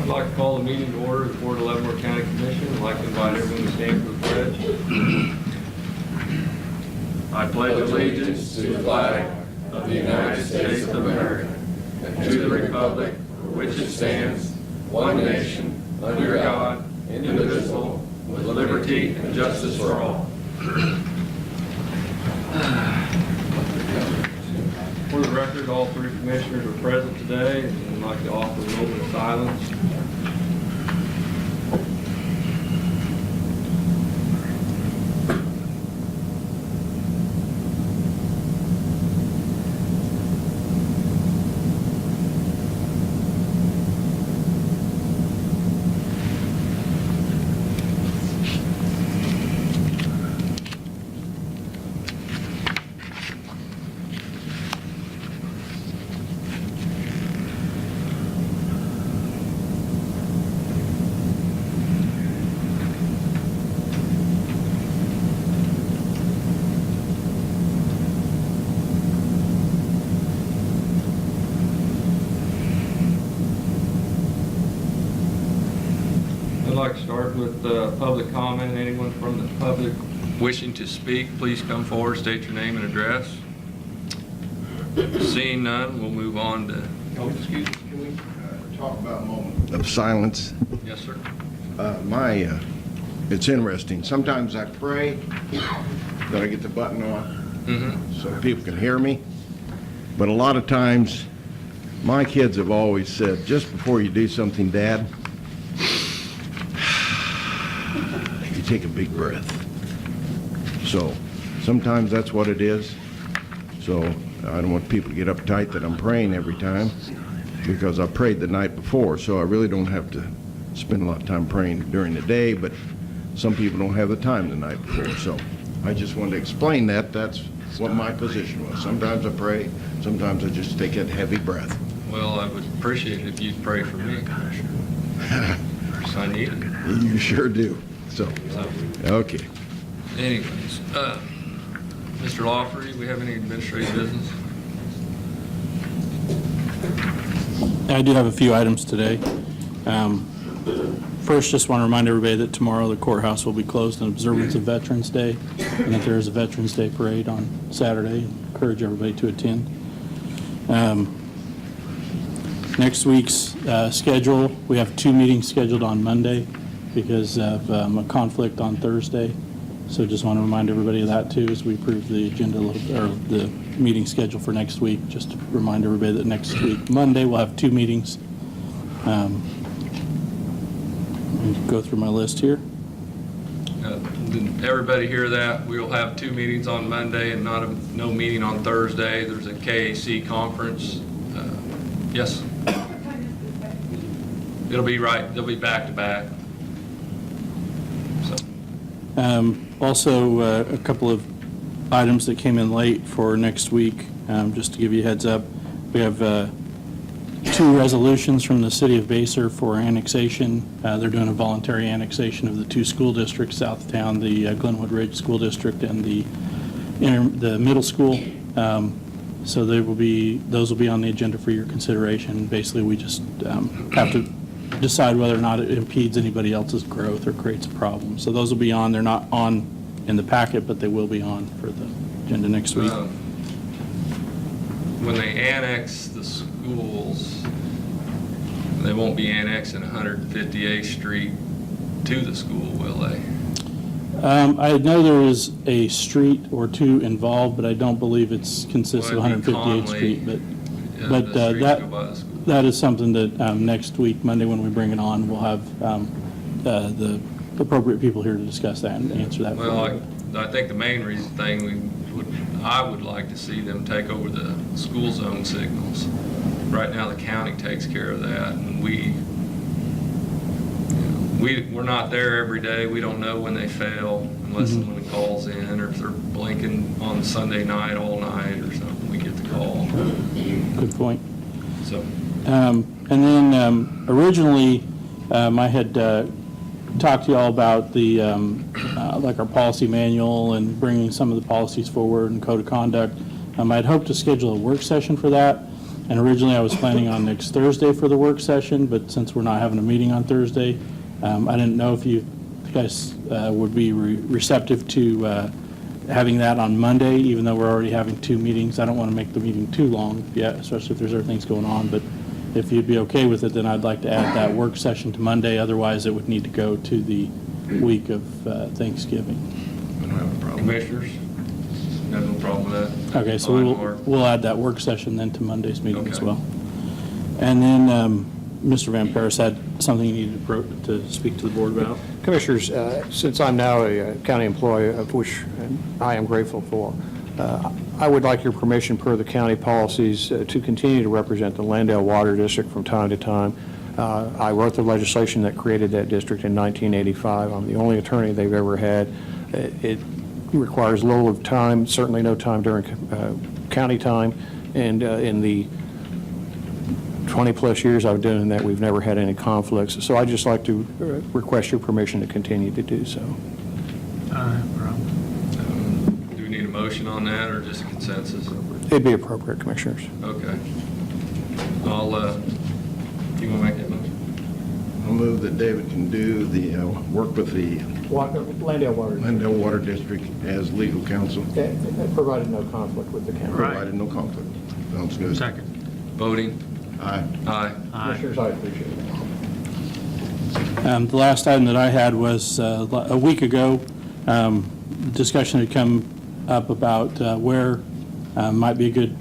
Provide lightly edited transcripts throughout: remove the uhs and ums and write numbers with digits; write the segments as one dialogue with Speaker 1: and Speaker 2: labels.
Speaker 1: I'd like to call the meeting to order of the Board of Leavenworth County Commission. I'd like to invite everyone to stand for the pledge. I pledge allegiance to the flag of the United States of America and to the republic for which it stands, one nation, under God, indivisible, with liberty and justice for all. For the record, all three commissioners are present today, and I'd like to offer a moment of silence. I'd like to start with public comment. Anyone from the public wishing to speak, please come forward, state your name and address. Seeing none, we'll move on to...
Speaker 2: Oh, excuse me, can we talk about a moment of silence?
Speaker 1: Yes, sir.
Speaker 2: It's interesting. Sometimes I pray that I get the button on so people can hear me. But a lot of times, my kids have always said, just before you do something, Dad, you take a big breath. So sometimes that's what it is. So I don't want people to get uptight that I'm praying every time, because I prayed the night before, so I really don't have to spend a lot of time praying during the day, but some people don't have the time the night before. So I just wanted to explain that. That's what my position was. Sometimes I pray, sometimes I just take a heavy breath.
Speaker 1: Well, I would appreciate it if you'd pray for me, Commissioner. I need it.
Speaker 2: You sure do. So, okay.
Speaker 1: Anyways, Mr. Lawford, do we have any administrative business?
Speaker 3: I do have a few items today. First, just want to remind everybody that tomorrow the courthouse will be closed in observance of Veterans Day, and that there is a Veterans Day parade on Saturday. Encourage everybody to attend. Next week's schedule, we have 2 meetings scheduled on Monday because of a conflict on Thursday. So just want to remind everybody of that too as we approve the agenda or the meeting schedule for next week. Just to remind everybody that next week, Monday, we'll have 2 meetings. Go through my list here.
Speaker 1: Did everybody hear that? We will have 2 meetings on Monday and no meeting on Thursday. There's a KAC conference. Yes? It'll be right. They'll be back to back. So.
Speaker 3: Also, a couple of items that came in late for next week, just to give you a heads up. We have 2 resolutions from the city of Basehor for annexation. They're doing a voluntary annexation of the 2 school districts south of town, the Glenwood Ridge School District and the middle school. So those will be on the agenda for your consideration. Basically, we just have to decide whether or not it impedes anybody else's growth or creates a problem. So those will be on. They're not on in the packet, but they will be on for the agenda next week.
Speaker 1: When they annex the schools, they won't be annexing 158th Street to the school, will they?
Speaker 3: I know there is a street or 2 involved, but I don't believe it's consists of
Speaker 1: Well, it'd be
Speaker 3: 158th Street.
Speaker 1: the streets go by the school.
Speaker 3: That is something that next week, Monday, when we bring it on, we'll have the appropriate people here to discuss that and answer that.
Speaker 1: Well, I think the main thing I would like to see them take over the school zone signals. Right now, the county takes care of that, and we're not there every day. We don't know when they fail unless someone calls in, or if they're blinking on Sunday night all night or something. We get the call.
Speaker 3: Good point.
Speaker 1: So.
Speaker 3: And then originally, I had talked to you all about the like our policy manual and bringing some of the policies forward and code of conduct. I'd hoped to schedule a work session for that. And originally, I was planning on next Thursday for the work session, but since we're not having a meeting on Thursday, I didn't know if you guys would be receptive to having that on Monday, even though we're already having 2 meetings. I don't want to make the meeting too long, especially if there's other things going on, but if you'd be okay with it, then I'd like to add that work session to Monday. Otherwise, it would need to go to the week of Thanksgiving.
Speaker 2: I don't have a problem.
Speaker 1: Commissioners, have no problem with that?
Speaker 3: Okay, so
Speaker 1: Fine, Mark.
Speaker 3: we'll add that work session then to Monday's meeting as
Speaker 1: Okay.
Speaker 3: well. And then Mr. Van Paris had something he needed to speak to the board about.
Speaker 4: Commissioners, since I'm now a county employee, of which I am grateful for, I would like your permission per the county policies to continue to represent the Landale Water District from time to time. I wrote the legislation that created that district in 1985. I'm the only attorney they've ever had. It requires little of time, certainly no time during county time, and in the 20-plus years I've been doing that, we've never had any conflicts. So I'd just like to request your permission to continue to do so.
Speaker 1: Do we need a motion on that, or just a consensus?
Speaker 4: It'd be appropriate, Commissioners.
Speaker 1: Okay. I'll, do you want to make that motion?
Speaker 2: I'll move that David can do the, work with the
Speaker 4: Landale Water
Speaker 2: Landale Water District as legal counsel,
Speaker 4: provided no conflict with the county.
Speaker 2: provided no conflict. Sounds good.
Speaker 5: Second.
Speaker 1: Voting?
Speaker 2: Aye.
Speaker 1: Aye.
Speaker 4: Commissioners, I appreciate it.
Speaker 3: The last item that I had was a week ago, discussion had come up about where might be a good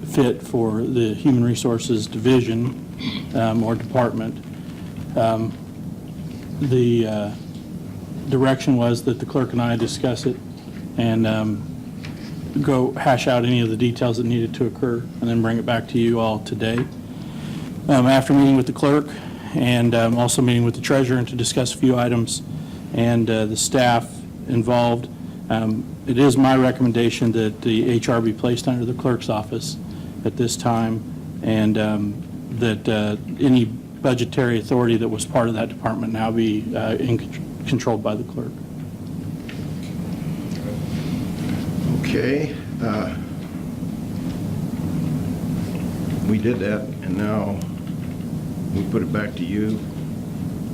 Speaker 3: fit for the Human Resources Division or department. The direction was that the clerk and I discuss it and go hash out any of the details that needed to occur and then bring it back to you all today. After meeting with the clerk and also meeting with the treasurer and to discuss a few items and the staff involved, it is my recommendation that the HR be placed under the clerk's office at this time, and that any budgetary authority that was part of that department now be controlled by the clerk.
Speaker 2: Okay. We did that, and now we put it back to you.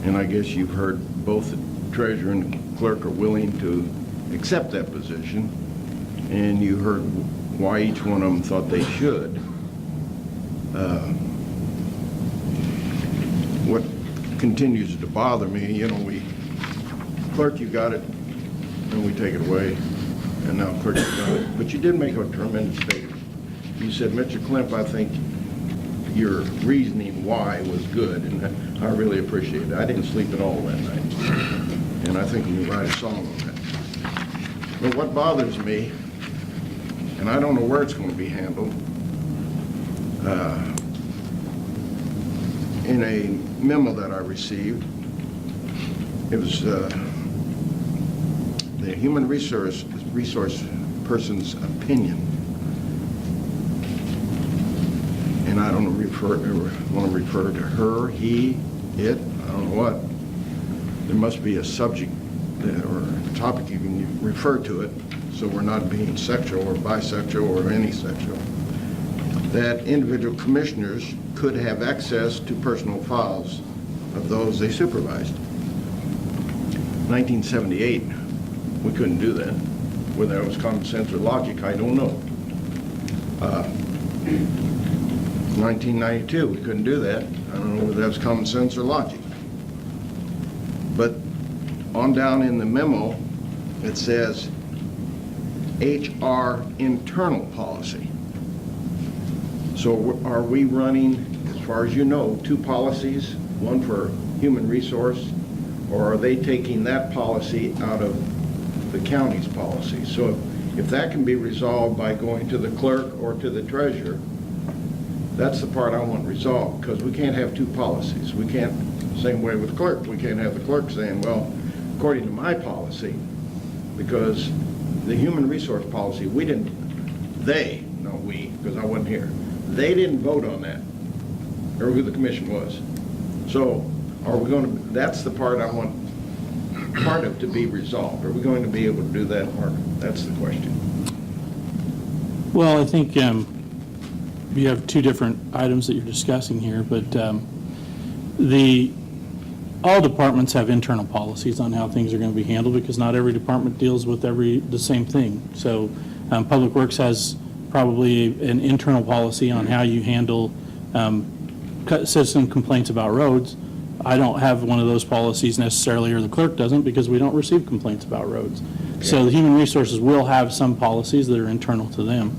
Speaker 2: And I guess you've heard both the treasurer and the clerk are willing to accept that position, and you heard why each one of them thought they should. What continues to bother me, clerk, you got it, and we take it away, and now clerk, you got it. But you did make a tremendous statement. You said, Mr. Klemp, I think your reasoning why was good, and I really appreciate it. I didn't sleep at all that night, and I think we can write a song on that. But what bothers me, and I don't know where it's going to be handled, in a memo that I received, it was the human resource person's opinion. And I don't want to refer to her, he, it, I don't know what. There must be a subject or a topic you can refer to it, so we're not being sexual or bisexual or any sexual. That individual commissioners could have access to personal files of those they supervised. 1978, we couldn't do that. Whether that was common sense or logic, I don't know. 1992, we couldn't do that. I don't know whether that was common sense or logic. But on down in the memo, it says HR internal policy. So are we running, as far as you know, 2 policies, one for human resource, or are they taking that policy out of the county's policy? So if that can be resolved by going to the clerk or to the treasurer, that's the part I want resolved, because we can't have 2 policies. We can't, same way with clerk, we can't have the clerk saying, well, according to my policy, because the human resource policy, because I wasn't here, they didn't vote on that, or who the commission was. So are we going to, that's the part I want part of to be resolved. Are we going to be able to do that, Mark? That's the question.
Speaker 3: Well, I think you have two different items that you're discussing here, but all departments have internal policies on how things are going to be handled, because not every department deals with the same thing. So Public Works has probably an internal policy on how you handle citizen complaints about roads. I don't have one of those policies necessarily, or the clerk doesn't, because we don't receive complaints about roads. So the Human Resources will have some policies that are internal to them.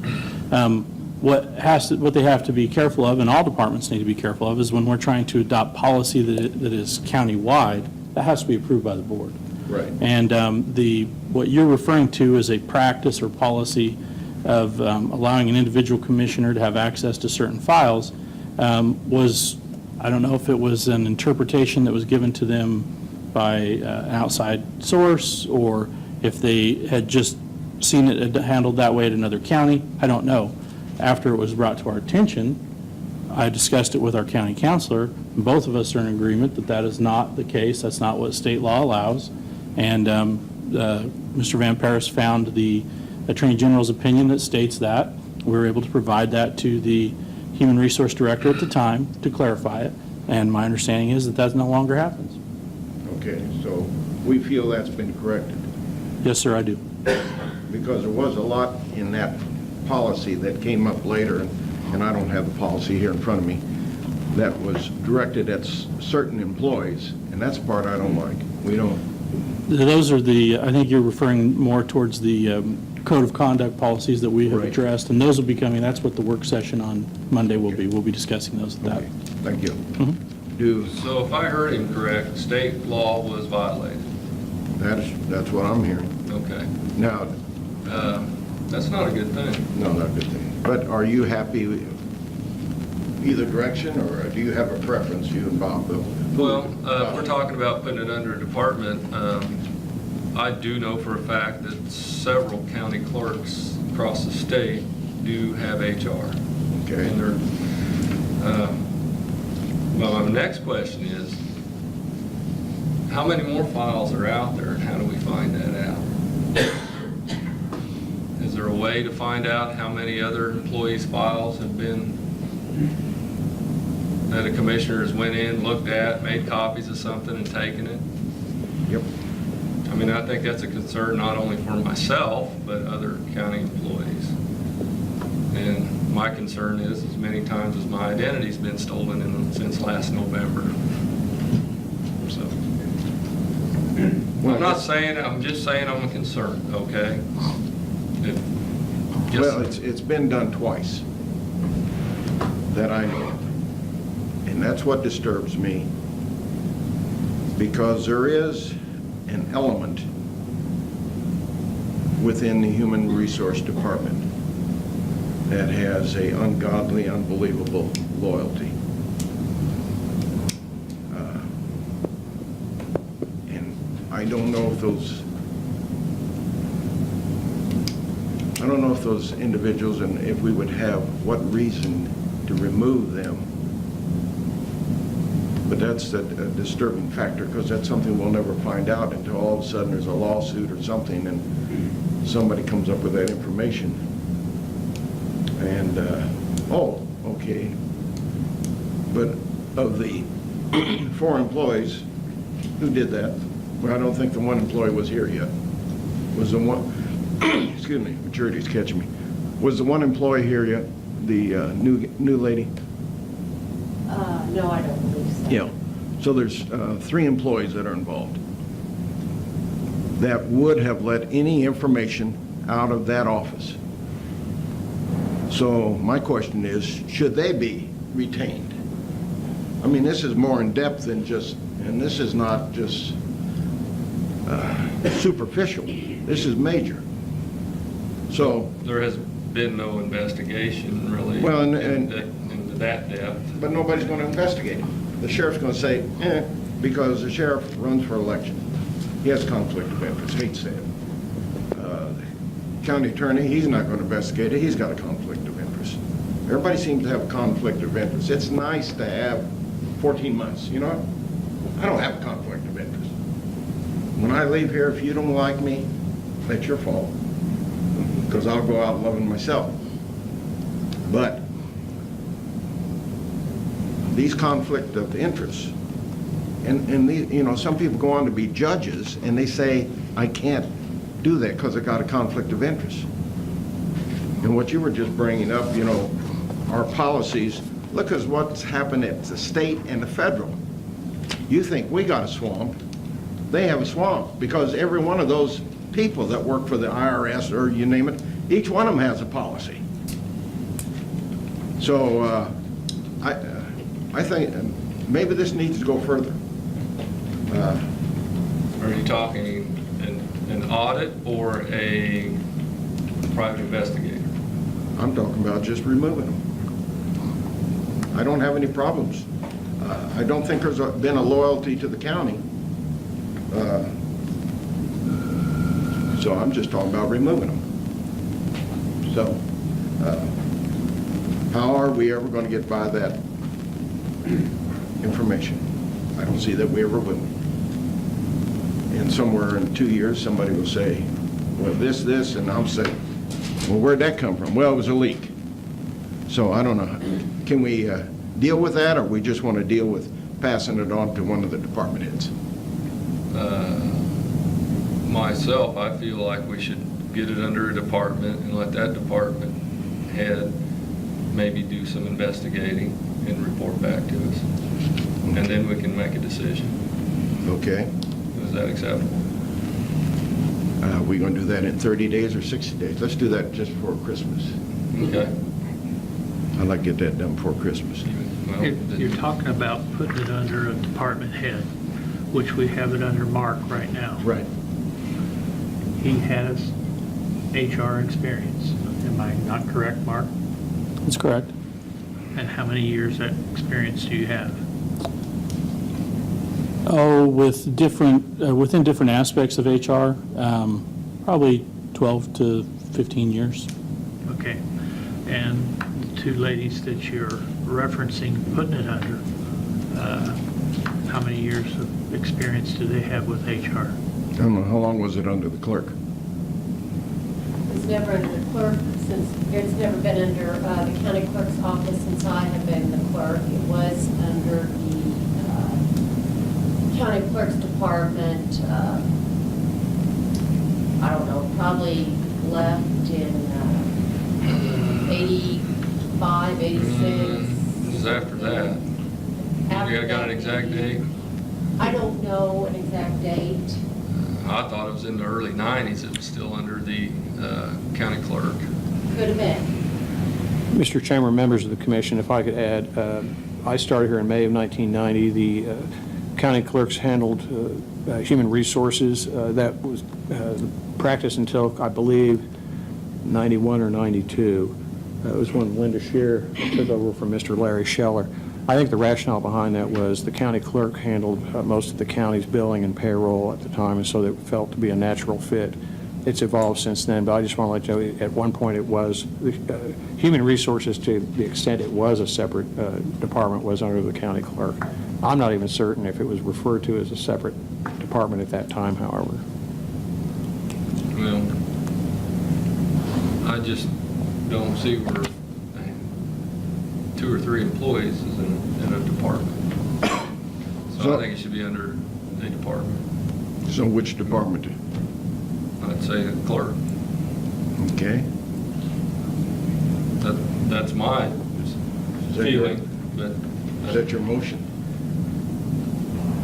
Speaker 3: What they have to be careful of, and all departments need to be careful of, is when we're trying to adopt policy that is county-wide, that has to be approved by the board.
Speaker 2: Right.
Speaker 3: And what you're referring to is a practice or policy of allowing an individual commissioner to have access to certain files was, I don't know if it was an interpretation that was given to them by an outside source, or if they had just seen it handled that way at another county. I don't know. After it was brought to our attention, I discussed it with our county counselor, and both of us are in agreement that that is not the case. That's not what state law allows. And Mr. Van Paris found the Attorney General's opinion that states that. We were able to provide that to the Human Resource Director at the time to clarify it, and my understanding is that that no longer happens.
Speaker 2: Okay, so we feel that's been corrected,
Speaker 3: Yes, sir, I do.
Speaker 2: because there was a lot in that policy that came up later, and I don't have the policy here in front of me, that was directed at certain employees, and that's the part I don't like. We don't,
Speaker 3: Those are I think you're referring more towards the code of conduct policies that we have
Speaker 2: Right.
Speaker 3: addressed, and those will be coming, that's what the work session on Monday will be. We'll be discussing those at that.
Speaker 2: okay, thank you.
Speaker 3: Mm-hmm.
Speaker 1: So if I heard him correct, state law was violated.
Speaker 2: That's what I'm hearing.
Speaker 1: Okay.
Speaker 2: Now,
Speaker 1: That's not a good thing.
Speaker 2: no, not a good thing. But are you happy with either direction, or do you have a preference, you and Bob?
Speaker 1: Well, if we're talking about putting it under a department, I do know for a fact that several county clerks across the state do have HR.
Speaker 2: Okay.
Speaker 1: And they're, well, my next question is, how many more files are out there, and how do we find that out? Is there a way to find out how many other employees' files have been, that a commissioner has went in, looked at, made copies of something and taken it?
Speaker 2: Yep.
Speaker 1: I mean, I think that's a concern not only for myself, but other county employees. And my concern is, as many times as my identity's been stolen since last November. So, I'm just saying I'm concerned, okay?
Speaker 2: Well, it's been done twice that I know of. And that's what disturbs me, because there is an element within the Human Resource Department that has a ungodly, unbelievable loyalty. And I don't know if those individuals, and if we would have what reason to remove them. But that's a disturbing factor, because that's something we'll never find out until all of a sudden there's a lawsuit or something and somebody comes up with that information. And, oh, okay. But of the 4 employees, who did that? Well, I don't think the one employee was here yet. Was the one, excuse me, maturity's catching me. Was the one employee here yet? The new lady?
Speaker 5: No, I don't believe so.
Speaker 2: Yeah. So there's 3 employees that are involved that would have let any information out of that office. So my question is, should they be retained? I mean, this is more in depth than just, and this is not just superficial. This is major. So.
Speaker 1: There has been no investigation really
Speaker 2: Well,
Speaker 1: into that depth.
Speaker 2: But nobody's going to investigate it. The sheriff's going to say, because the sheriff runs for election. He has conflict of interest, hate to say it. The county attorney, he's not going to investigate it. He's got a conflict of interest. Everybody seems to have a conflict of interest. It's nice to have 14 months, you know what? I don't have a conflict of interest. When I leave here, if you don't like me, that's your fault, because I'll go out loving myself. But these conflict of interests. And you know, some people go on to be judges, and they say, I can't do that because I got a conflict of interest. And what you were just bringing up, you know, our policies, look at what's happened at the state and the federal. You think we got a swamp, they have a swamp, because every one of those people that work for the IRS, or you name it, each one of them has a policy. So I think maybe this needs to go further.
Speaker 1: Are you talking an audit or a private investigator?
Speaker 2: I'm talking about just removing them. I don't have any problems. I don't think there's been a loyalty to the county. So I'm just talking about removing them. So how are we ever going to get by that information? I don't see that we ever will. And somewhere in 2 years, somebody will say, well, this, and I'll say, well, where'd that come from? Well, it was a leak. So I don't know. Can we deal with that, or we just want to deal with passing it on to one of the department heads?
Speaker 1: Myself, I feel like we should get it under a department and let that department head maybe do some investigating and report back to us. And then we can make a decision.
Speaker 2: Okay.
Speaker 1: Is that acceptable?
Speaker 2: Are we going to do that in 30 days or 60 days? Let's do that just before Christmas.
Speaker 1: Okay.
Speaker 2: I'd like to get that done before Christmas.
Speaker 1: Well,
Speaker 6: You're talking about putting it under a department head, which we have it under Mark right now.
Speaker 2: Right.
Speaker 6: He has HR experience. Am I not correct, Mark?
Speaker 3: That's correct.
Speaker 6: And how many years that experience do you have?
Speaker 3: Oh, with different, within different aspects of HR, probably 12 to 15 years.
Speaker 6: Okay. And the two ladies that you're referencing putting it under, how many years of experience do they have with HR?
Speaker 2: I don't know, how long was it under the clerk?
Speaker 5: It's never under the clerk since, it's never been under the county clerk's office since I have been the clerk. It was under the county clerk's department, I don't know, probably left in 85, 86.
Speaker 1: This is after that.
Speaker 5: After
Speaker 1: You got an
Speaker 5: that,
Speaker 1: exact
Speaker 5: maybe.
Speaker 1: date?
Speaker 5: I don't know an exact date.
Speaker 1: I thought it was in the early 90s. It was still under the county clerk.
Speaker 5: Could have been.
Speaker 4: Mr. Chairman, members of the commission, if I could add, I started here in May of 1990. The county clerks handled human resources. That was practice until, I believe, 91 or 92. It was when Linda Shear took over from Mr. Larry Scheller. I think the rationale behind that was the county clerk handled most of the county's billing and payroll at the time, and so it felt to be a natural fit. It's evolved since then, but I just want to let you know, at one point it was, human resources, to the extent it was a separate department, was under the county clerk. I'm not even certain if it was referred to as a separate department at that time, however.
Speaker 1: Well, I just don't see where 2 or 3 employees is in a department. So I think it should be under a department.
Speaker 2: So which department?
Speaker 1: I'd say the clerk.
Speaker 2: Okay.
Speaker 1: That's my
Speaker 2: Is that your-
Speaker 1: feeling, but.
Speaker 2: Is that your motion?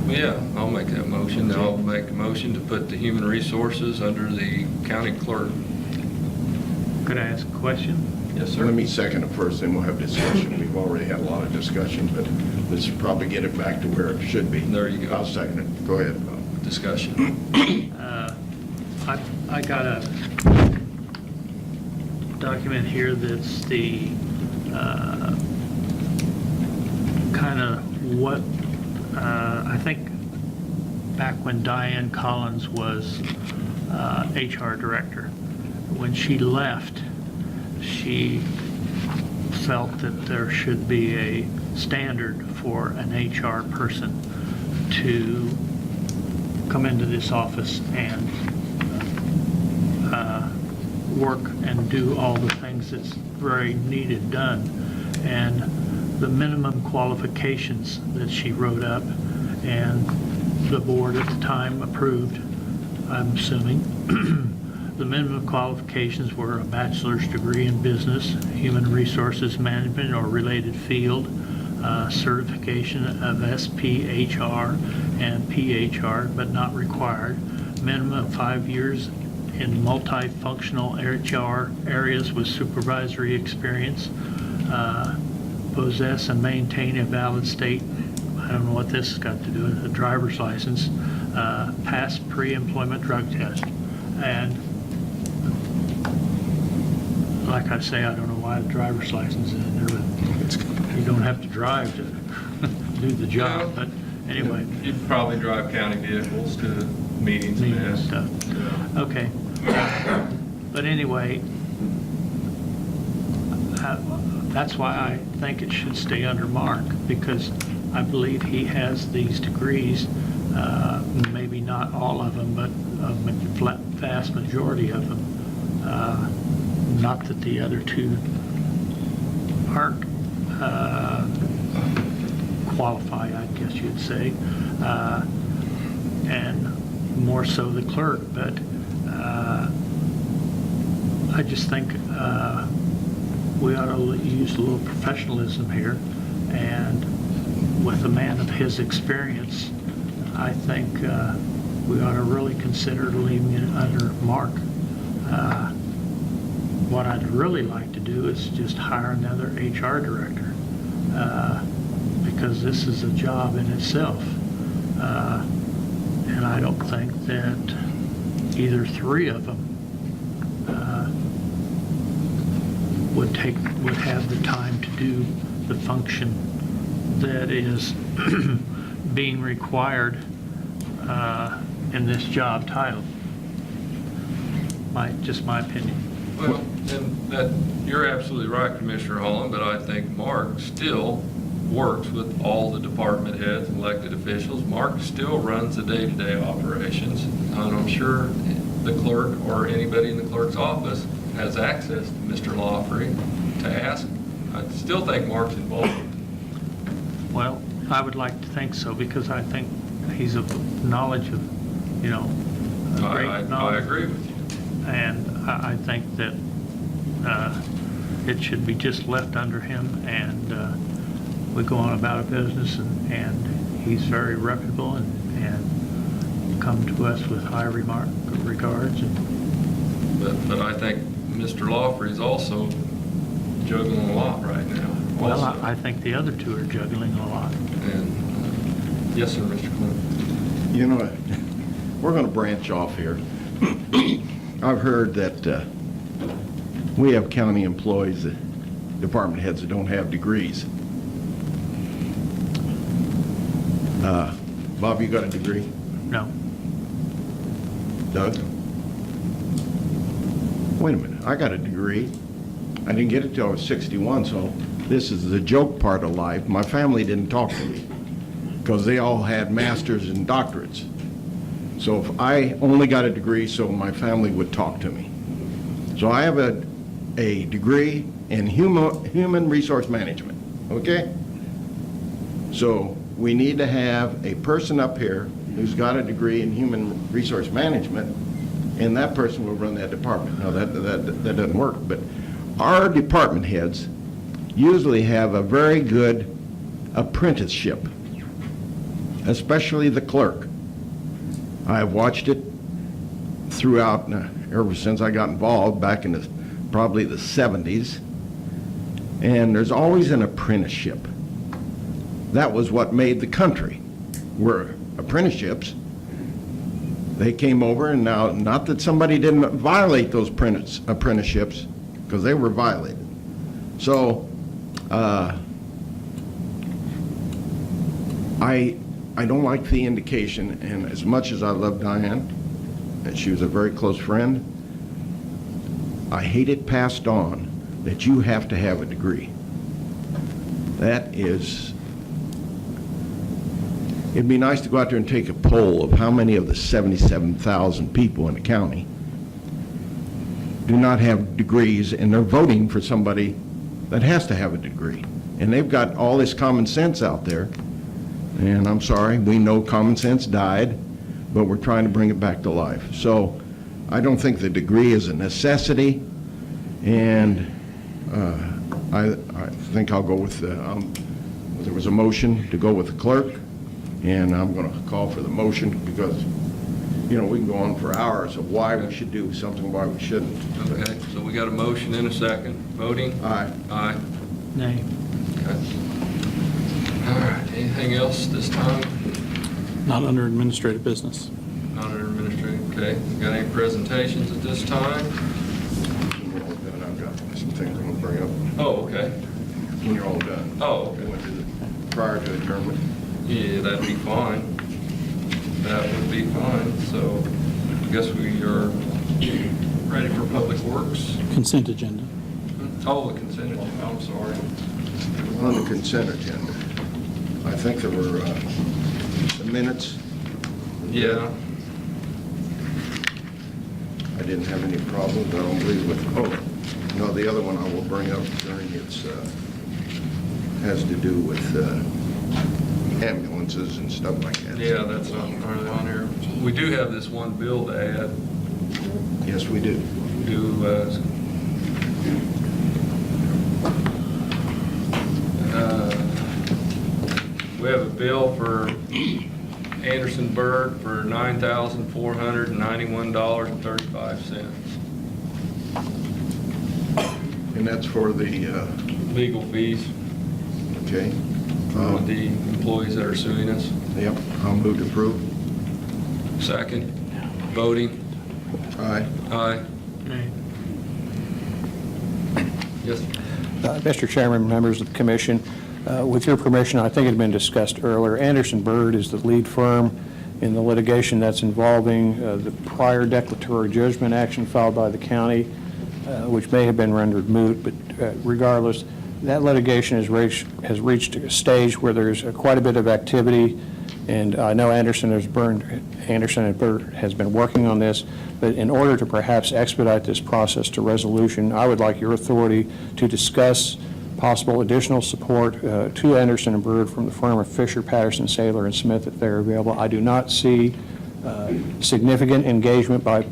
Speaker 1: Yeah, I'll make that motion. I'll make a motion to put the human resources under the county clerk.
Speaker 6: Could I ask a question?
Speaker 1: Yes,
Speaker 2: Let me second it first, then we'll have discussion. We've already had a lot of discussion, but let's probably get it back to where it should be.
Speaker 1: There you go.
Speaker 2: I'll second it. Go ahead.
Speaker 1: Discussion.
Speaker 6: I got a document here that's the kind of what, I think back when Diane Collins was HR director, when she left, she felt that there should be a standard for an HR person to come into this office and work and do all the things that's very needed done. And the minimum qualifications that she wrote up, and the board at the time approved, I'm assuming. The minimum qualifications were a bachelor's degree in business, human resources management or related field, certification of SPHR and PHR, but not required, minimum of 5 years in multifunctional HR areas with supervisory experience, possess and maintain a valid state, I don't know what this has got to do with a driver's license, pass pre-employment drug test. And like I say, I don't know why the driver's license is in there, but you don't have to drive to do the job, but anyway.
Speaker 1: You'd probably drive county vehicles to meetings and
Speaker 6: Meeting and
Speaker 1: that.
Speaker 6: stuff. Okay. But anyway, that's why I think it should stay under Mark, because I believe he has these degrees, maybe not all of them, but a vast majority of them. Not that the other two aren't qualified, I guess you'd say, and more so the clerk, but I just think we ought to use a little professionalism here, and with a man of his experience, I think we ought to really consider leaving it under Mark. What I'd really like to do is just hire another HR director, because this is a job in itself. And I don't think that either three of them would have the time to do the function that is being required in this job title. Just my opinion.
Speaker 1: Well, and that, you're absolutely right, Commissioner Holland, but I think Mark still works with all the department heads and elected officials. Mark still runs the day-to-day operations, and I'm sure the clerk or anybody in the clerk's office has access to Mr. Lawfrey to ask. I still think Mark's involved.
Speaker 6: Well, I would like to think so, because I think he's of knowledge of, great knowledge.
Speaker 1: I agree with you.
Speaker 6: And I think that it should be just left under him, and we go on about our business, and he's very reputable and come to us with high regards.
Speaker 1: But I think Mr. Lawfrey's also juggling a lot right now.
Speaker 6: Well,
Speaker 1: also.
Speaker 6: I think the other two are juggling a lot.
Speaker 1: And, yes, sir, Mr. Clinton.
Speaker 2: You know, we're going to branch off here. I've heard that we have county employees, department heads that don't have degrees. Bob, you got a degree?
Speaker 6: No.
Speaker 2: Doug? Wait a minute, I got a degree. I didn't get it till I was 61, so this is the joke part of life. My family didn't talk to me because they all had masters and doctorates. So if I only got a degree so my family would talk to me. So I have a degree in human resource management, okay? So we need to have a person up here who's got a degree in human resource management, and that person will run that department. Now, that doesn't work, but our department heads usually have a very good apprenticeship, especially the clerk. I've watched it throughout, ever since I got involved back in probably the 70s, and there's always an apprenticeship. That was what made the country, were apprenticeships. They came over, and now, not that somebody didn't violate those apprenticeships, because they were violated. So, I don't like the indication, and as much as I love Diane, and she was a very close friend, I hate it passed on that you have to have a degree. That is, it'd be nice to go out there and take a poll of how many of the 77,000 people in the county do not have degrees, and they're voting for somebody that has to have a degree. And they've got all this common sense out there. And I'm sorry, we know common sense died, but we're trying to bring it back to life. So I don't think the degree is a necessity, and I think I'll go with there was a motion to go with the clerk, and I'm going to call for the motion because, you know, we can go on for hours of why we should do something, why we shouldn't.
Speaker 1: Okay, so we got a motion and a second. Voting?
Speaker 2: Aye.
Speaker 1: Aye.
Speaker 6: Nay.
Speaker 1: Okay. All right, anything else this time?
Speaker 3: Not under administrative business.
Speaker 1: Not under administrative, okay. Got any presentations at this time?
Speaker 2: When you're all done, I've got some things I'm going to bring up.
Speaker 1: Oh, okay.
Speaker 2: When you're all done.
Speaker 1: Oh,
Speaker 2: We
Speaker 1: okay.
Speaker 2: went to the, prior to adjournment.
Speaker 1: Yeah, that'd be fine. That would be fine, so I guess we are ready for Public Works.
Speaker 3: Consent agenda.
Speaker 1: Oh, the consent agenda, I'm sorry.
Speaker 2: On the consent agenda, I think there were the minutes.
Speaker 1: Yeah,
Speaker 2: I didn't have any problems, I don't believe with, oh, no, the other one I will bring up during its, has to do with ambulances and stuff like that.
Speaker 1: yeah, that's not really on here. We do have this one bill to add.
Speaker 2: Yes, we do.
Speaker 1: We have a bill for Anderson Bird for $9,491.35.
Speaker 2: And that's for the,
Speaker 1: Legal fees
Speaker 2: okay.
Speaker 1: for the employees that are suing us.
Speaker 2: Yep, I'll move to approve.
Speaker 1: Second, voting.
Speaker 2: Aye.
Speaker 1: Aye.
Speaker 6: Nay.
Speaker 1: Yes.
Speaker 4: Mr. Chairman, members of the commission, with your permission, I think it had been discussed earlier, Anderson Bird is the lead firm in the litigation that's involving the prior declaratory judgment action filed by the county, which may have been rendered moot, but regardless, that litigation has reached a stage where there's quite a bit of activity, and I know Anderson and Bird has been working on this, but in order to perhaps expedite this process to resolution, I would like your authority to discuss possible additional support to Anderson and Bird from the firm of Fisher, Patterson, Saylor, and Smith if they're available. I do not see significant engagement by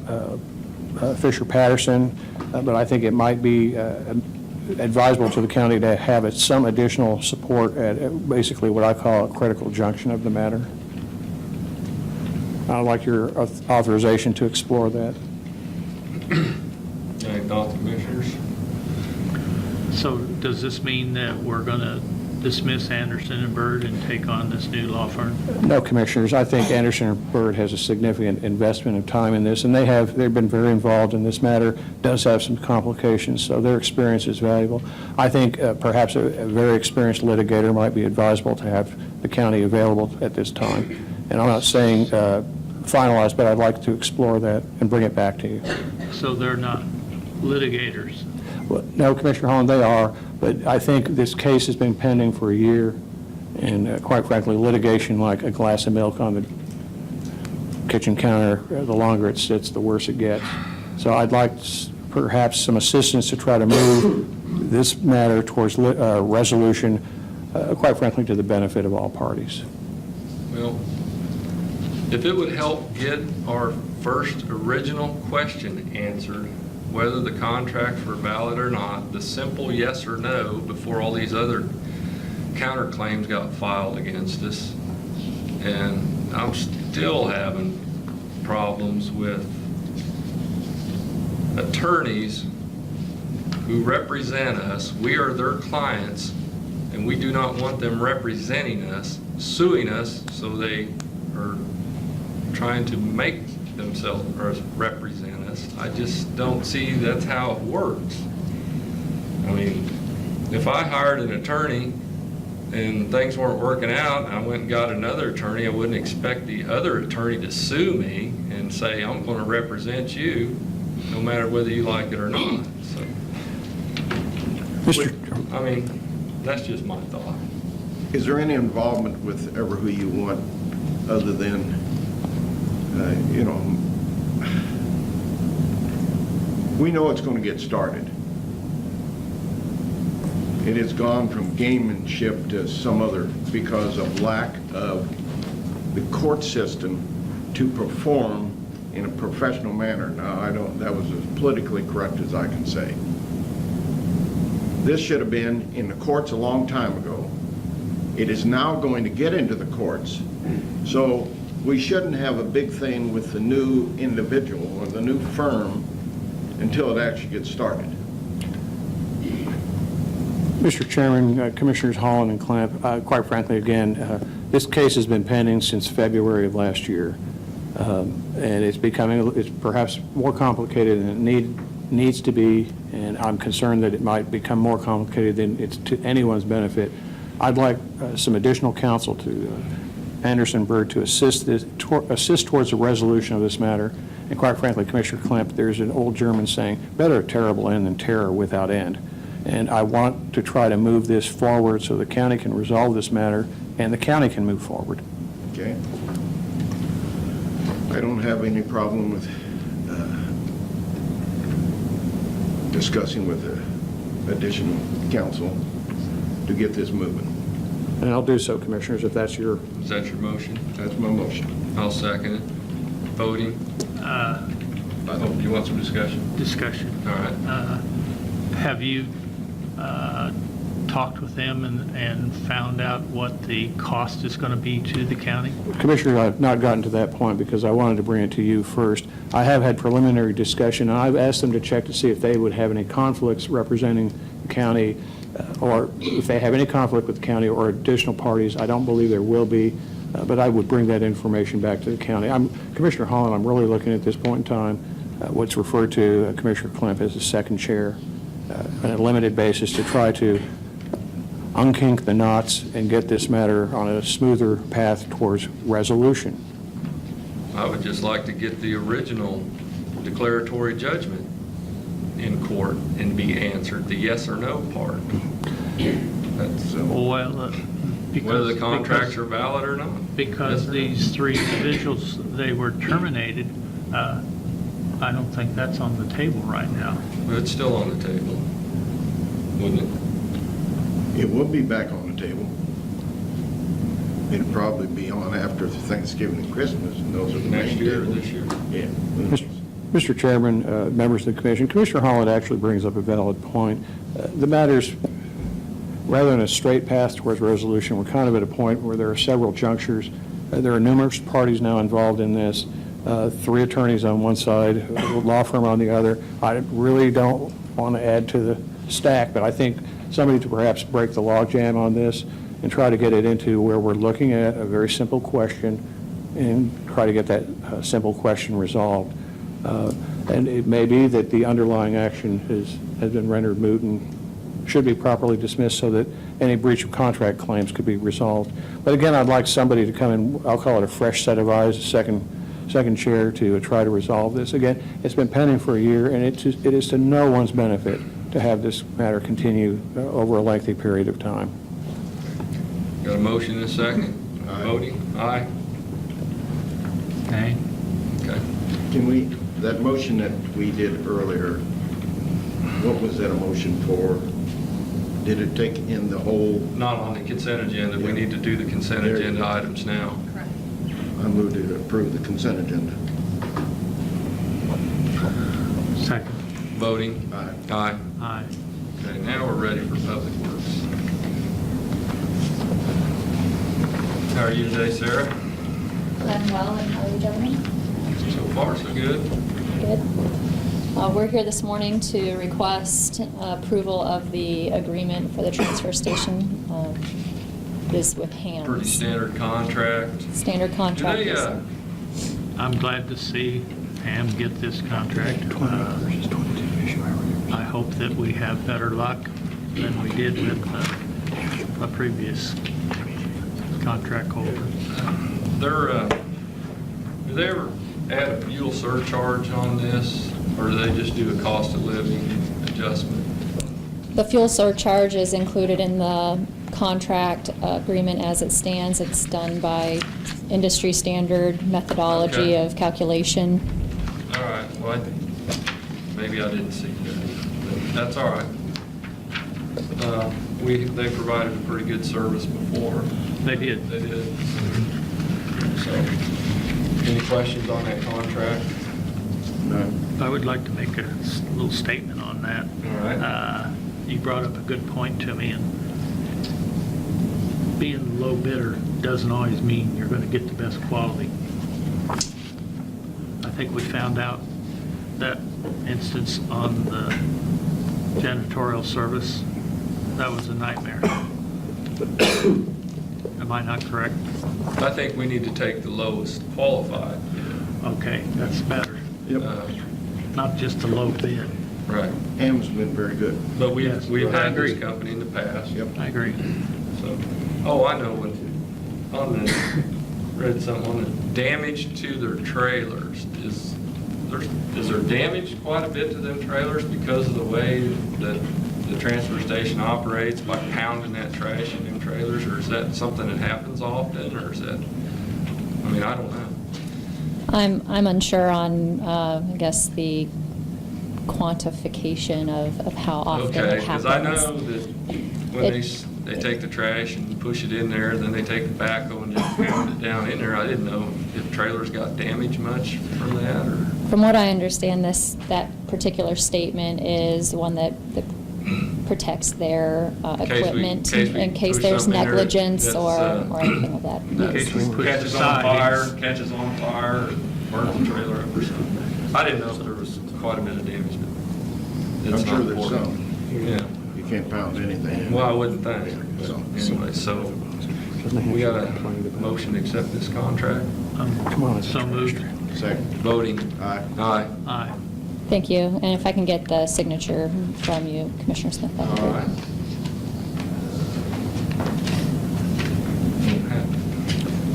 Speaker 4: Fisher, Patterson, but I think it might be advisable to the county to have some additional support at basically what I call a critical junction of the matter. I'd like your authorization to explore that.
Speaker 1: Any thoughts, commissioners?
Speaker 6: So does this mean that we're going to dismiss Anderson and Bird and take on this new law firm?
Speaker 4: No, Commissioners. I think Anderson and Bird has a significant investment of time in this, and they've been very involved in this matter. Does have some complications, so their experience is valuable. I think perhaps a very experienced litigator might be advisable to have the county available at this time. And I'm not saying finalized, but I'd like to explore that and bring it back to you.
Speaker 6: So they're not litigators?
Speaker 4: Well, no, Commissioner Holland, they are, but I think this case has been pending for a year, and quite frankly, litigation like a glass of milk on the kitchen counter, the longer it sits, the worse it gets. So I'd like perhaps some assistance to try to move this matter towards resolution, quite frankly, to the benefit of all parties.
Speaker 1: Well, if it would help get our first original question answered, whether the contracts were valid or not, the simple yes or no before all these other counterclaims got filed against us. And I'm still having problems with attorneys who represent us. We are their clients, and we do not want them representing us, suing us, so they are trying to make themselves or represent us. I just don't see that's how it works. I mean, if I hired an attorney and things weren't working out, I went and got another attorney, I wouldn't expect the other attorney to sue me and say, I'm going to represent you, no matter whether you like it or not. So, I mean, that's just my thought.
Speaker 2: Is there any involvement with ever who you want other than, you know, we know it's going to get started. It has gone from gamemanship to some other because of lack of the court system to perform in a professional manner. Now, that was as politically correct as I can say. This should have been in the courts a long time ago. It is now going to get into the courts. So we shouldn't have a big thing with the new individual or the new firm until it actually gets started.
Speaker 4: Mr. Chairman, Commissioners Holland and Clamp, quite frankly, again, this case has been pending since February of last year. And it's perhaps more complicated than it needs to be, and I'm concerned that it might become more complicated than it's to anyone's benefit. I'd like some additional counsel to Anderson Bird to assist towards a resolution of this matter. And quite frankly, Commissioner Clamp, there's an old German saying, better a terrible end than terror without end. And I want to try to move this forward so the county can resolve this matter and the county can move forward.
Speaker 2: Okay? I don't have any problem with discussing with the additional counsel to get this moving.
Speaker 4: And I'll do so, Commissioners, if that's your...
Speaker 1: Is that your motion?
Speaker 2: That's my motion.
Speaker 1: I'll second it. Voting? You want some discussion?
Speaker 6: Discussion.
Speaker 1: All right.
Speaker 6: Have you talked with them and found out what the cost is going to be to the county?
Speaker 4: Commissioner, I've not gotten to that point because I wanted to bring it to you first. I have had preliminary discussion, and I've asked them to check to see if they would have any conflicts representing the county, or if they have any conflict with the county or additional parties. I don't believe there will be, but I would bring that information back to the county. Commissioner Holland, I'm really looking at this point in time, what's referred to Commissioner Klemp as the second chair, on a limited basis to try to unkink the knots and get this matter on a smoother path towards resolution.
Speaker 1: I would just like to get the original declaratory judgment in court and be answered, the yes or no part. That's
Speaker 6: Well,
Speaker 1: whether the contracts are valid or not.
Speaker 6: because
Speaker 1: Yes or no?
Speaker 6: these three individuals, they were terminated, I don't think that's on the table right now.
Speaker 1: But it's still on the table, wouldn't it?
Speaker 2: It will be back on the table. It'll probably be on after Thanksgiving and Christmas, and those are the
Speaker 1: Next
Speaker 2: main
Speaker 1: year or
Speaker 2: tables.
Speaker 1: this year?
Speaker 2: Yeah.
Speaker 4: Mr. Chairman, members of the Commission, Commissioner Holland actually brings up a valid point. The matter's, rather than a straight path towards resolution, we're kind of at a point where there are several junctures. There are numerous parties now involved in this, 3 attorneys on one side, a law firm on the other. I really don't want to add to the stack, but I think somebody to perhaps break the logjam on this and try to get it into where we're looking at a very simple question and try to get that simple question resolved. And it may be that the underlying action has been rendered moot and should be properly dismissed so that any breach of contract claims could be resolved. But again, I'd like somebody to come in, I'll call it a fresh set of eyes, a second chair to try to resolve this. Again, it's been pending for a year, and it is to no one's benefit to have this matter continue over a lengthy period of time.
Speaker 1: Got a motion and a second?
Speaker 2: Aye.
Speaker 1: Voting? Aye.
Speaker 6: Okay?
Speaker 1: Okay.
Speaker 2: Can we, that motion that we did earlier, what was that a motion for? Did it take in the whole,
Speaker 1: Not on the consent agenda. We
Speaker 2: Yeah.
Speaker 1: need to do the consent
Speaker 2: There you
Speaker 1: agenda
Speaker 2: go.
Speaker 1: items now.
Speaker 5: Correct.
Speaker 2: I moved to approve the consent agenda.
Speaker 6: Second.
Speaker 1: Voting?
Speaker 2: Aye.
Speaker 1: Aye.
Speaker 6: Aye.
Speaker 1: Okay, now we're ready for Public Works. How are you today, Sarah?
Speaker 7: I'm well, and how are you, gentlemen?
Speaker 1: So far, so good.
Speaker 7: Good. We're here this morning to request approval of the agreement for the transfer station. It is with HAMS.
Speaker 1: Pretty standard contract.
Speaker 7: Standard contract.
Speaker 1: Do they,
Speaker 7: yes, sir.
Speaker 6: I'm glad to see Pam get this contract. I hope that we have better luck than we did with a previous contract holder.
Speaker 1: Do they ever add a fuel surcharge on this, or do they just do a cost of living adjustment?
Speaker 7: The fuel surcharge is included in the contract agreement as it stands. It's done by industry standard methodology
Speaker 1: Okay.
Speaker 7: of calculation.
Speaker 1: All right, well, maybe I didn't see that, but that's all right. they provided a pretty good service before.
Speaker 6: They did.
Speaker 1: They did. So, any questions on that contract?
Speaker 2: No.
Speaker 6: I would like to make a little statement on that.
Speaker 1: All right.
Speaker 6: You brought up a good point to me, and being the low bidder doesn't always mean you're going to get the best quality. I think we found out that instance on the janitorial service, that was a nightmare. Am I not correct?
Speaker 1: I think we need to take the lowest qualified.
Speaker 6: Okay, that's better.
Speaker 2: Yep.
Speaker 6: Not just a low bid.
Speaker 1: Right.
Speaker 2: Ham's been very good.
Speaker 1: But we've
Speaker 6: Yes,
Speaker 1: had
Speaker 6: I agree.
Speaker 1: this company in the past.
Speaker 2: Yep.
Speaker 6: I agree.
Speaker 1: So, oh, I know read something on the damage to their trailers. Is there damage quite a bit to them trailers because of the way that the transfer station operates by pounding that trash in them trailers, or is that something that happens often, or is that, I mean, I don't know.
Speaker 7: I'm unsure on, I guess, the quantification of how often
Speaker 1: Okay,
Speaker 7: it happens.
Speaker 1: because I know that when
Speaker 7: It-
Speaker 1: they take the trash and push it in there, then they take the backhoe and just pound it down in there. I didn't know if trailers got damaged much from that, or,
Speaker 7: From what I understand, that particular statement is one that protects their equipment in case
Speaker 1: push
Speaker 7: there's
Speaker 1: something in there
Speaker 7: negligence
Speaker 1: that's,
Speaker 7: or anything of that.
Speaker 6: In case we push
Speaker 1: catches
Speaker 6: the
Speaker 1: on
Speaker 6: side.
Speaker 1: fire, or burns the trailer up or something. I didn't know if there was quite a bit of damage, but it's
Speaker 2: I'm sure
Speaker 1: not
Speaker 2: there's
Speaker 1: important.
Speaker 2: some.
Speaker 1: Yeah,
Speaker 2: You can't pound anything.
Speaker 1: well, I wouldn't think, but
Speaker 2: So-
Speaker 1: anyway, so we got a motion to accept this contract,
Speaker 6: So moved.
Speaker 2: Second.
Speaker 1: voting.
Speaker 2: Aye.
Speaker 1: Aye.
Speaker 6: Aye.
Speaker 7: Thank you. And if I can get the signature from you, Commissioner Smith, that'd be
Speaker 1: All
Speaker 7: great.
Speaker 1: right.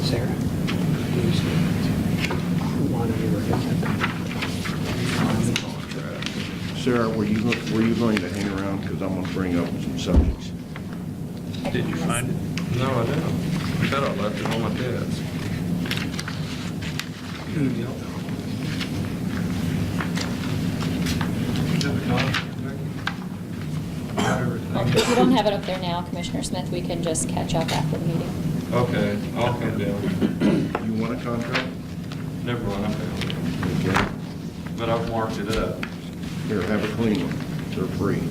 Speaker 4: Sarah,
Speaker 2: Sarah, were you going to hang around? Because I'm going to bring up some subjects.
Speaker 6: Did you find it?
Speaker 1: No, I didn't. I bet I left it on my desk.
Speaker 7: If you don't have it up there now, Commissioner Smith, we can just catch up after the meeting.
Speaker 1: Okay, I'll come down.
Speaker 2: You want a contract?
Speaker 1: Never mind, I found it.
Speaker 2: Okay.
Speaker 1: But I've marked it up.
Speaker 2: Here, have a clean one. They're free.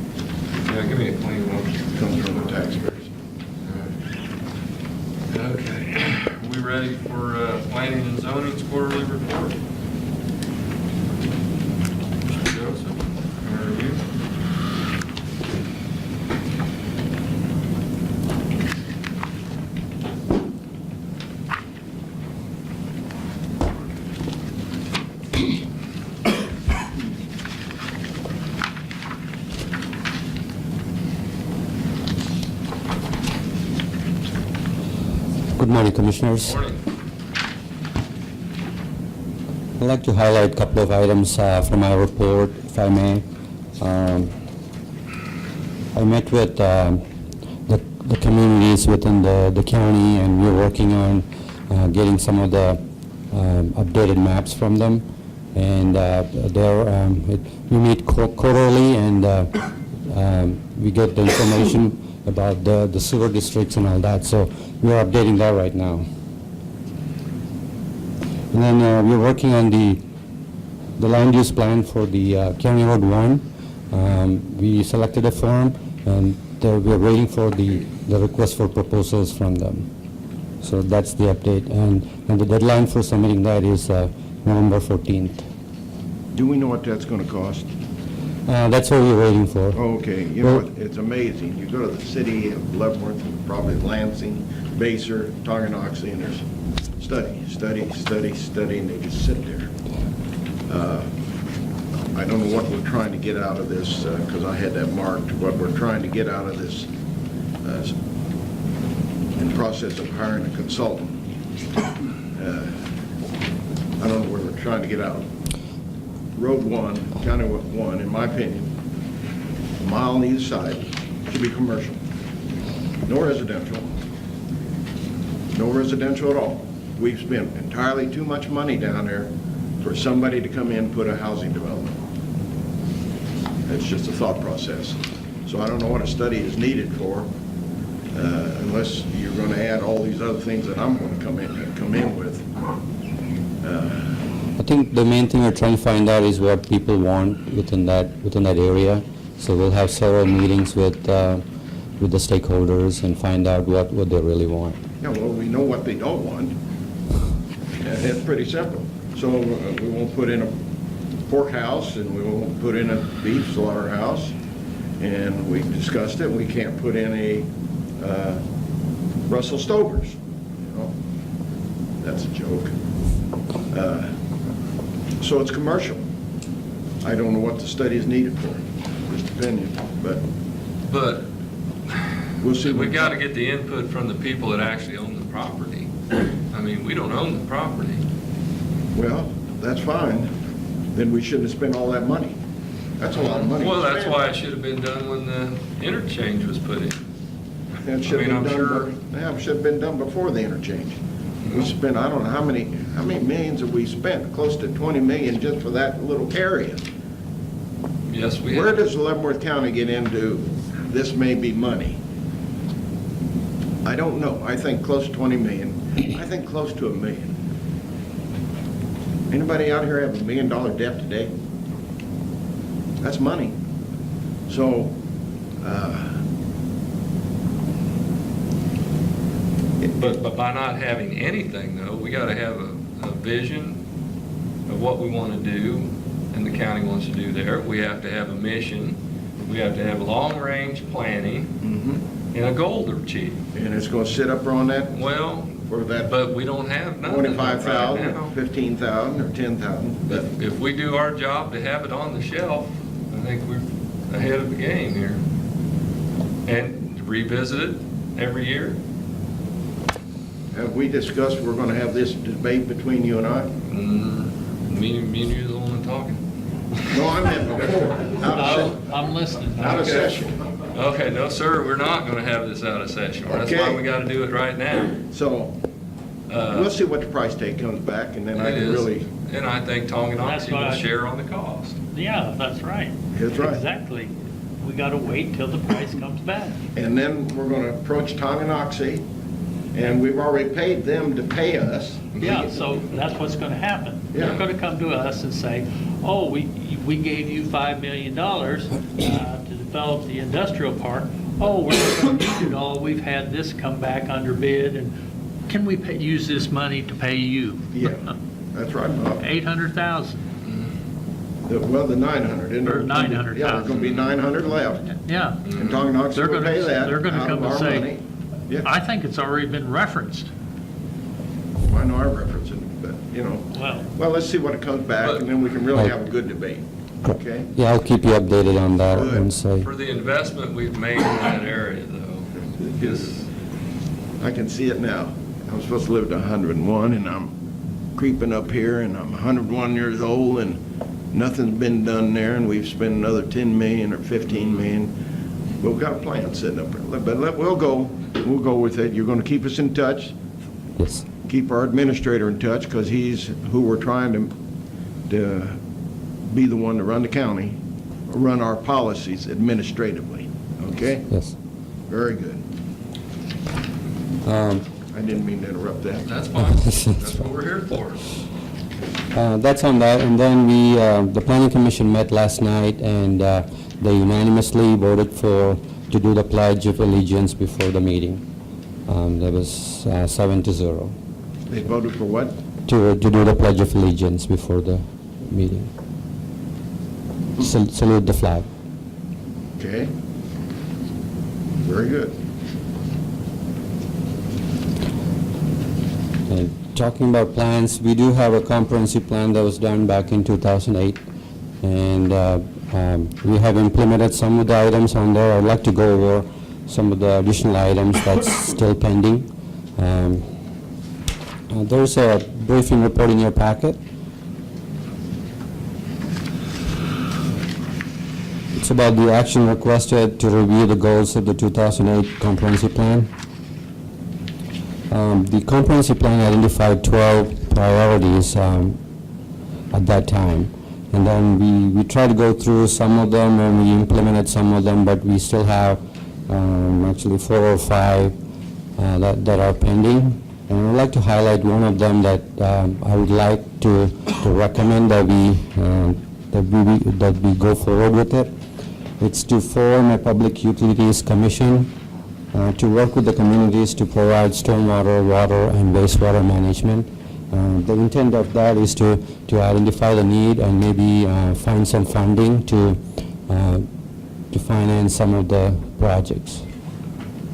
Speaker 1: Yeah, give me a clean one.
Speaker 2: Comes from the taxpayers.
Speaker 1: Okay. Are we ready for planning and zoning's quarterly report? Mr. Joseph, how are you?
Speaker 8: Good morning, Commissioners.
Speaker 1: Morning.
Speaker 8: I'd like to highlight a couple of items from our report, if I may. I met with the communities within the county, and we're working on getting some of the updated maps from them. And we meet quarterly, and we get the information about the sewer districts and all that. So we're updating that right now. And then we're working on the land use plan for the County Road 1. We selected a firm, and we're waiting for the request for proposals from them. So that's the update. And the deadline for submitting that is November 14th.
Speaker 2: Do we know what that's going to cost?
Speaker 8: That's what we're waiting for.
Speaker 2: Okay, you know, it's amazing. You go to the city of Leavenworth, probably Lansing, Basehor, Tonganoxie, and there's study, and they just sit there. I don't know what we're trying to get out of this, because I had that marked, what we're trying to get out of this in process of hiring a consultant. I don't know what we're trying to get out. Road 1, County 1, in my opinion, a mile on either side, should be commercial. No residential. No residential at all. We've spent entirely too much money down there for somebody to come in and put a housing development. It's just a thought process. So I don't know what a study is needed for, unless you're gonna add all these other things that I'm gonna come in with.
Speaker 8: I think the main thing we're trying to find out is what people want within that area. So we'll have several meetings with the stakeholders and find out what they really want.
Speaker 2: Yeah, well, we know what they don't want. And it's pretty simple. So we won't put in a pork house, and we won't put in a beef slaughterhouse. And we discussed it, we can't put in a Russell Stover's, you know? That's a joke. So it's commercial. I don't know what the study is needed for, just opinion, but
Speaker 1: But
Speaker 2: we'll see.
Speaker 1: we got to get the input from the people that actually own the property. I mean, we don't own the property.
Speaker 2: Well, that's fine. Then we shouldn't have spent all that money. That's a lot of money.
Speaker 1: Well,
Speaker 2: to
Speaker 1: that's
Speaker 2: spend.
Speaker 1: why it should have been done when the interchange was put in.
Speaker 2: That should
Speaker 1: I mean,
Speaker 2: have
Speaker 1: I'm
Speaker 2: been
Speaker 1: sure-
Speaker 2: done, yeah, it should have been done before the interchange. We spent, I don't know how many millions have we spent? Close to 20 million just for that little area.
Speaker 1: Yes, we
Speaker 2: Where
Speaker 1: have.
Speaker 2: does Leavenworth County get into this may be money? I don't know. I think close to 20 million. I think close to $1 million. Anybody out here have $1 million debt today? That's money. So,
Speaker 1: But by not having anything, though, we got to have a vision of what we want to do, and the county wants to do there. We have to have a mission. We have to have long-range planning and a goal to achieve.
Speaker 2: and it's gonna sit up on that
Speaker 1: Well,
Speaker 2: for that
Speaker 1: but we don't have none of that right
Speaker 2: 25,000,
Speaker 1: now.
Speaker 2: 15,000, or 10,000. But
Speaker 1: If we do our job to have it on the shelf, I think we're ahead of the game here. And revisit it every year.
Speaker 2: have we discussed we're gonna have this debate between you and I?
Speaker 1: Me and you're the one talking.
Speaker 2: No, I meant before.
Speaker 6: I'm listening.
Speaker 2: Out of session.
Speaker 1: Okay, no, sir, we're not going to have this out of session. That's why
Speaker 2: Okay.
Speaker 1: we got to do it right now.
Speaker 2: So, we'll see what the price tag comes back, and then I
Speaker 1: It
Speaker 2: can
Speaker 1: is.
Speaker 2: really,
Speaker 1: And I think Tonganoxie
Speaker 6: That's
Speaker 1: will
Speaker 6: why-
Speaker 1: share on the cost.
Speaker 6: Yeah, that's right.
Speaker 2: That's right.
Speaker 6: Exactly. We got to wait till the price comes back.
Speaker 2: and then we're gonna approach Tonganoxie, and we've already paid them to pay us.
Speaker 6: Yeah, so that's what's going to happen.
Speaker 2: Yeah.
Speaker 6: They're going to come to us and say, oh, we gave you $5 million to develop the industrial park. Oh, we're not going to need it all. We've had this come back under bid, and can we use this money to pay you?
Speaker 2: Yeah, that's right, Bob.
Speaker 6: 800,000.
Speaker 2: Well, the 900, isn't
Speaker 6: Or
Speaker 2: it?
Speaker 6: 900,000.
Speaker 2: Yeah, there's gonna be 900 left,
Speaker 6: Yeah.
Speaker 2: and Tonganoxie
Speaker 6: They're
Speaker 2: will
Speaker 6: gonna-
Speaker 2: pay that
Speaker 6: they're gonna
Speaker 2: out
Speaker 6: come
Speaker 2: of
Speaker 6: and
Speaker 2: our
Speaker 6: say-
Speaker 2: money. Yeah,
Speaker 6: I think it's already been referenced.
Speaker 2: I know I reference it, but, you know, well, let's see what it comes back, and then we can really have a good debate, okay?
Speaker 8: Yeah, I'll keep you updated on that
Speaker 2: Good.
Speaker 8: and say,
Speaker 1: For the investment we've made in that area, though, is,
Speaker 2: I can see it now. I'm supposed to live to 101, and I'm creeping up here, and I'm 101 years old, and nothing's been done there, and we've spent another 10 million or 15 million. But we've got a plan sitting up there. We'll go with it. You're gonna keep us in touch,
Speaker 8: yes,
Speaker 2: keep our administrator in touch, because he's who we're trying to be the one to run the county, run our policies administratively, okay?
Speaker 8: yes.
Speaker 2: Very good. I didn't mean to interrupt that.
Speaker 1: that's fine. That's what we're here for.
Speaker 8: That's on that, and then the planning commission met last night, and they unanimously voted to do the pledge of allegiance before the meeting. That was 7-0,
Speaker 2: They voted for what?
Speaker 8: to do the pledge of allegiance before the meeting. Salute the flag.
Speaker 2: Okay. Very good.
Speaker 8: And talking about plans, we do have a comprehensive plan that was done back in 2008, and we have implemented some of the items on there. I'd like to go over some of the additional items that's still pending. There's a briefing report in your packet. It's about the action requested to review the goals of the 2008 comprehensive plan. The comprehensive plan identified 12 priorities at that time. And then we tried to go through some of them, and we implemented some of them, but we still have actually 4 or 5 that are pending. And I would like to highlight one of them that I would like to recommend that we go forward with it. It's to form a Public Utilities Commission to work with the communities to provide stormwater, water, and wastewater management. The intent of that is to identify the need and maybe find some funding to finance some of the projects.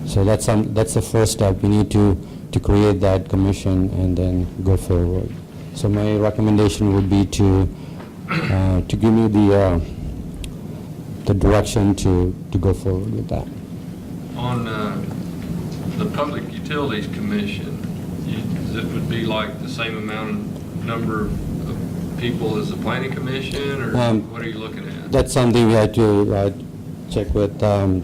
Speaker 8: So that's the first step. We need to create that commission and then go forward. So my recommendation would be to give me the direction to go forward with that.
Speaker 1: On the Public Utilities Commission, it would be like the same number of people as the Planning Commission, or what are you looking at?
Speaker 8: That's something we had to check with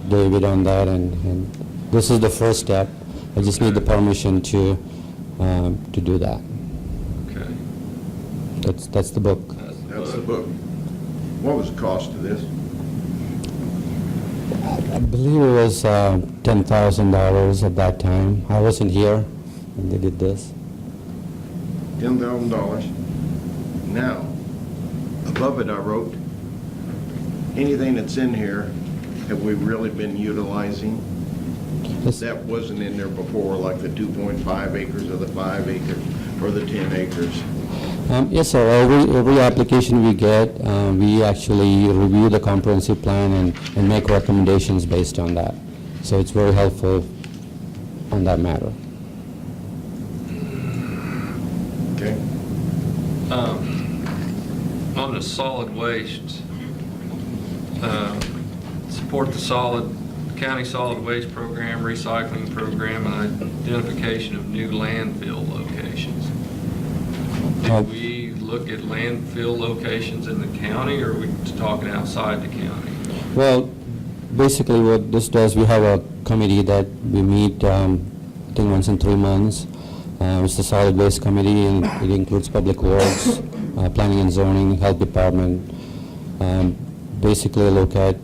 Speaker 8: David on that, and this is the first step. I just need the permission to do that.
Speaker 1: Okay.
Speaker 8: That's the book.
Speaker 2: That's the book. What was the cost of this?
Speaker 8: I believe it was $10,000 at that time. I wasn't here when they did this.
Speaker 2: $10,000. Now, above it I wrote, anything that's in here, have we really been utilizing?
Speaker 8: Yes.
Speaker 2: That wasn't in there before, like the 2.5 acres or the 5 acres or the 10 acres.
Speaker 8: Yes, sir. Every application we get, we actually review the comprehensive plan and make recommendations based on that. So it's very helpful on that matter.
Speaker 2: Okay.
Speaker 1: On the solid waste, support the county solid waste program, recycling program, and identification of new landfill locations. Did we look at landfill locations in the county, or are we talking outside the county?
Speaker 8: Well, basically what this does, we have a committee that we meet, I think once in 3 months. It's the solid waste committee, and it includes public works, planning and zoning, health department. Basically look at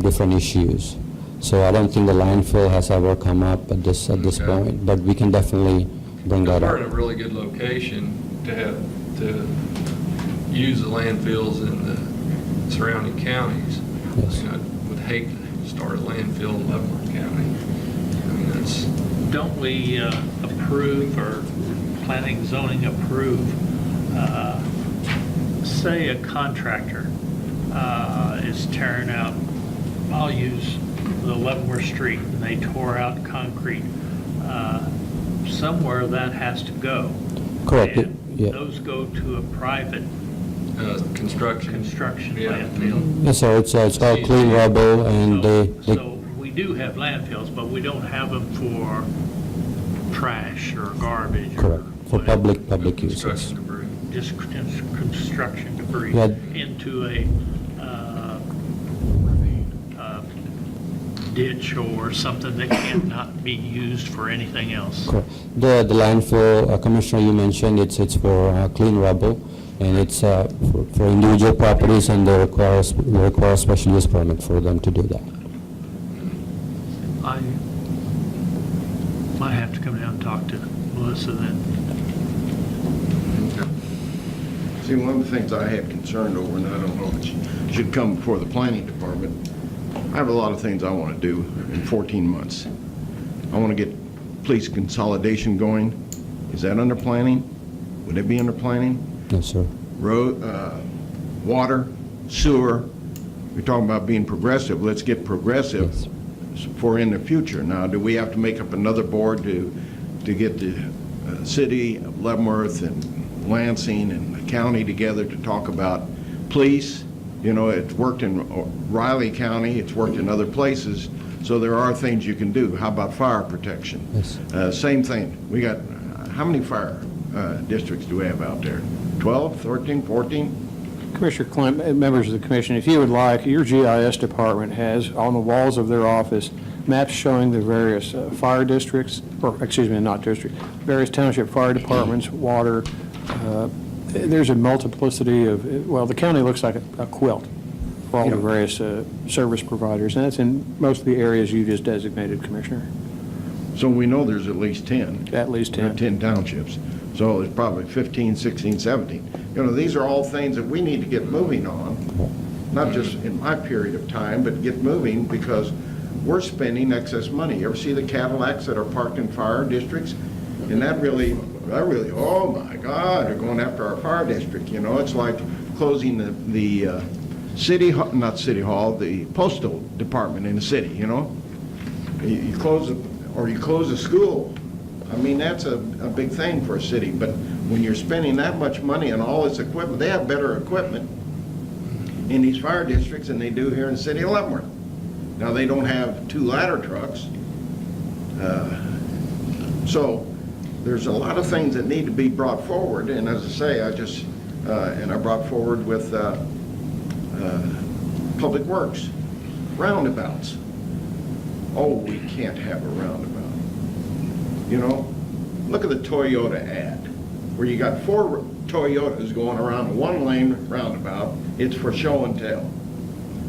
Speaker 8: different issues. So I don't think the landfill has ever come up at this
Speaker 1: Okay.
Speaker 8: point, but we can definitely bring that
Speaker 1: We're
Speaker 8: up.
Speaker 1: in a really good location to use the landfills in the surrounding counties.
Speaker 8: Yes.
Speaker 1: I mean, I would hate to start a landfill in Leavenworth County. I mean, that's,
Speaker 6: Don't we approve, or planning and zoning approve, say a contractor is tearing out, I'll use the Leavenworth Street, and they tore out concrete, somewhere that has to go.
Speaker 8: Correct.
Speaker 6: And
Speaker 8: Yeah.
Speaker 6: those go to a private
Speaker 1: construction.
Speaker 6: construction landfill.
Speaker 8: Yes, sir. It's called clean rubble, and they
Speaker 6: So we do have landfills, but we don't have them for trash or garbage. or
Speaker 8: correct for
Speaker 6: whatever.
Speaker 8: public uses.
Speaker 1: Construction debris.
Speaker 6: Just construction debris
Speaker 8: Yeah.
Speaker 6: into a ditch or something that cannot be used for anything else.
Speaker 8: Correct. The landfill, Commissioner, you mentioned, it's for clean rubble, and it's for individual properties, and they require a special use permit for them to do that.
Speaker 6: I might have to come down and talk to Melissa then.
Speaker 2: See, one of the things I have concerned over, and I don't know if it should come before the planning department, I have a lot of things I want to do in 14 months. I want to get police consolidation going. Is that under planning? Would it be under planning?
Speaker 8: Yes, sir.
Speaker 2: Road, water, sewer. We're talking about being progressive. Let's get progressive
Speaker 8: Yes.
Speaker 2: for in the future. Now, do we have to make up another board to get the city of Leavenworth and Lansing and the county together to talk about police? You know, it's worked in Riley County, it's worked in other places, so there are things you can do. How about fire protection?
Speaker 8: Yes.
Speaker 2: Same thing. We got, how many fire districts do we have out there? 12, 13, 14?
Speaker 4: Commissioner Clem, members of the commission, if you would like, your GIS department has on the walls of their office maps showing the various fire districts, or excuse me, not district, various township fire departments, water. There's a multiplicity of, well, the county looks like a quilt. for all the various service providers, and that's in most of the areas you just designated, Commissioner,
Speaker 2: So we know there's at least 10.
Speaker 4: at least
Speaker 2: There are
Speaker 4: 10.
Speaker 2: 10 townships. So there's probably 15, 16, 17. You know, these are all things that we need to get moving on, not just in my period of time, but get moving because we're spending excess money. You ever see the Cadillacs that are parked in fire districts? And that really, oh my God, they're going after our fire district. You know, it's like closing the not city hall, the postal department in the city, you know? You close it, or you close a school. I mean, that's a big thing for a city, but when you're spending that much money on all this equipment, they have better equipment in these fire districts than they do here in the city of Leavenworth. Now, they don't have 2 ladder trucks. So there's a lot of things that need to be brought forward, and as I say, I brought forward with Public Works, roundabouts. Oh, we can't have a roundabout. You know, look at the Toyota ad, where you got 4 Toyotas going around a 1-lane roundabout. It's for show and tell.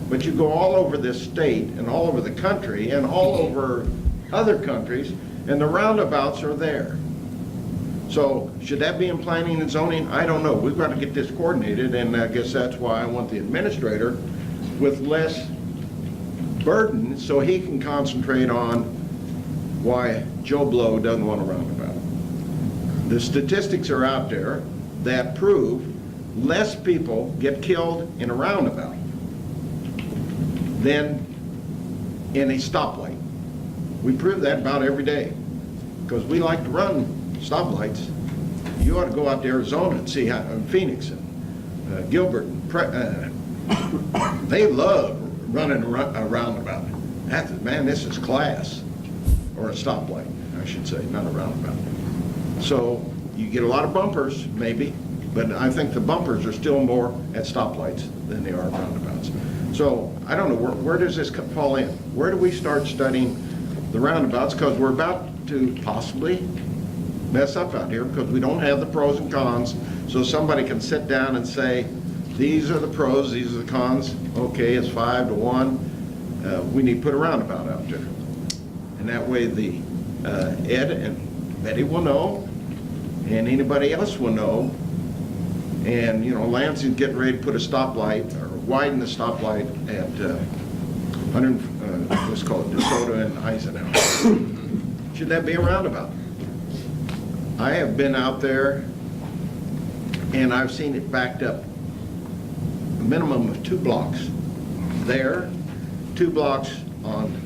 Speaker 2: But you go all over this state and all over the country and all over other countries, and the roundabouts are there. So should that be in planning and zoning? I don't know. We've got to get this coordinated, and I guess that's why I want the administrator with less burden so he can concentrate on why Joe Blow doesn't want a roundabout. The statistics are out there that prove less people get killed in a roundabout than in a stoplight. We prove that about every day because we like to run stoplights. You ought to go out to Arizona and see how Phoenix and Gilbert, they love running a roundabout. Man, this is class. Or a stoplight, I should say, not a roundabout. So you get a lot of bumpers, maybe, but I think the bumpers are still more at stoplights than they are at roundabouts. So I don't know, where does this fall in? Where do we start studying the roundabouts? Because we're about to possibly mess up out here because we don't have the pros and cons. So somebody can sit down and say, these are the pros, these are the cons. Okay, it's 5 to 1. We need to put a roundabout out there. And that way the Ed and Betty will know, and anybody else will know. And, you know, Lansing's getting ready to put a stoplight, or widen the stoplight at let's call it DeSoto and Eisenhower. Should that be a roundabout? I have been out there, and I've seen it backed up a minimum of 2 blocks. There, 2 blocks on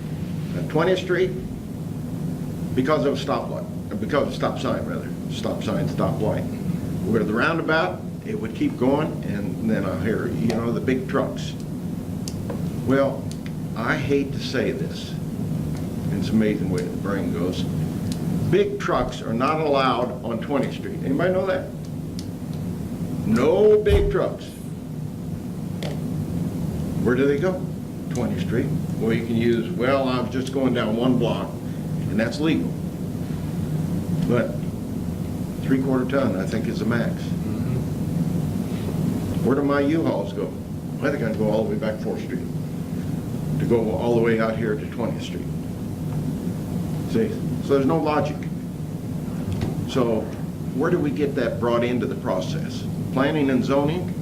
Speaker 2: 20th Street, because of a stoplight, because of a stop sign, rather. Stop sign, stop light. We'll go to the roundabout, it would keep going, and then I'll hear, you know, the big trucks. Well, I hate to say this, and it's amazing the way the brain goes. Big trucks are not allowed on 20th Street. Anybody know that? No big trucks. Where do they go? 20th Street. Well, you can use, well, I'm just going down 1 block, and that's legal. But 3/4 ton, I think, is the max. Where do my U-Hauls go? I think I'd go all the way back 4th Street to go all the way out here to 20th Street. See, so there's no logic. So where do we get that brought into the process? Planning and zoning?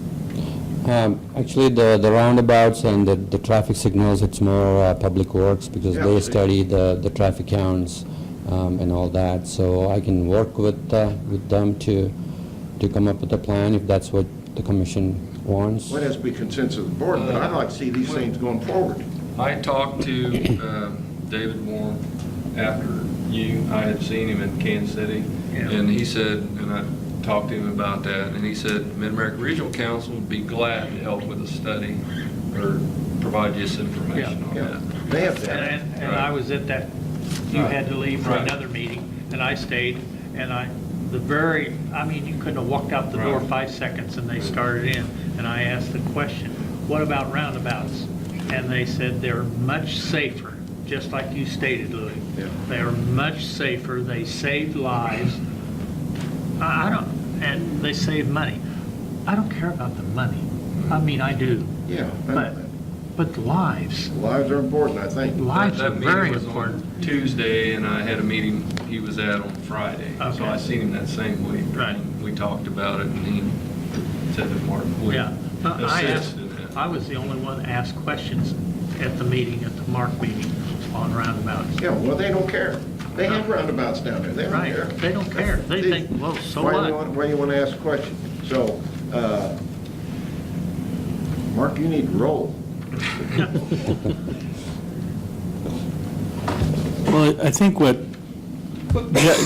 Speaker 8: Actually, the roundabouts and the traffic signals, it's more Public Works because
Speaker 2: Yeah,
Speaker 8: they
Speaker 2: see.
Speaker 8: study the traffic counts and all that. So I can work with them to come up with a plan if that's what the commission wants.
Speaker 2: What has to be consensus of the board, but I'd like to see these things going forward.
Speaker 1: I talked to David Moore after I had seen him in Kansas City,
Speaker 6: Yeah.
Speaker 1: and he said, and I talked to him about that, and he said Mid-America Regional Council would be glad to help with a study or provide you some information on
Speaker 2: Yeah.
Speaker 1: that.
Speaker 2: They have that.
Speaker 6: And I was at that, you had to leave for
Speaker 1: Right.
Speaker 6: another meeting, and I stayed, and you couldn't have walked out the door
Speaker 1: Right.
Speaker 6: 5 seconds and they started in, and I asked the question, what about roundabouts? And they said they're much safer, just like you stated, Louis.
Speaker 2: Yeah.
Speaker 6: They're much safer, they save lives. And they save money. I don't care about the money. I mean, I do.
Speaker 2: Yeah, I know
Speaker 6: But
Speaker 2: that.
Speaker 6: but lives,
Speaker 2: Lives are important, I think.
Speaker 6: lives are
Speaker 1: That
Speaker 6: very
Speaker 1: meeting was
Speaker 6: important.
Speaker 1: on Tuesday, and I had a meeting he was at on Friday. So
Speaker 6: Okay.
Speaker 1: I seen him that same week.
Speaker 6: Right.
Speaker 1: And we talked about it, and he said that Mark would
Speaker 6: Yeah. I
Speaker 1: assist
Speaker 6: asked,
Speaker 1: in that.
Speaker 6: I was the only one that asked questions at the meeting, at the Mark meeting on roundabouts.
Speaker 2: Yeah, well, they don't care. They have roundabouts down there. They don't
Speaker 6: Right,
Speaker 2: care.
Speaker 6: they don't care. They think, well, so what?
Speaker 2: Why you want to ask a question? So, Mark, you need to roll.
Speaker 3: Well, I think what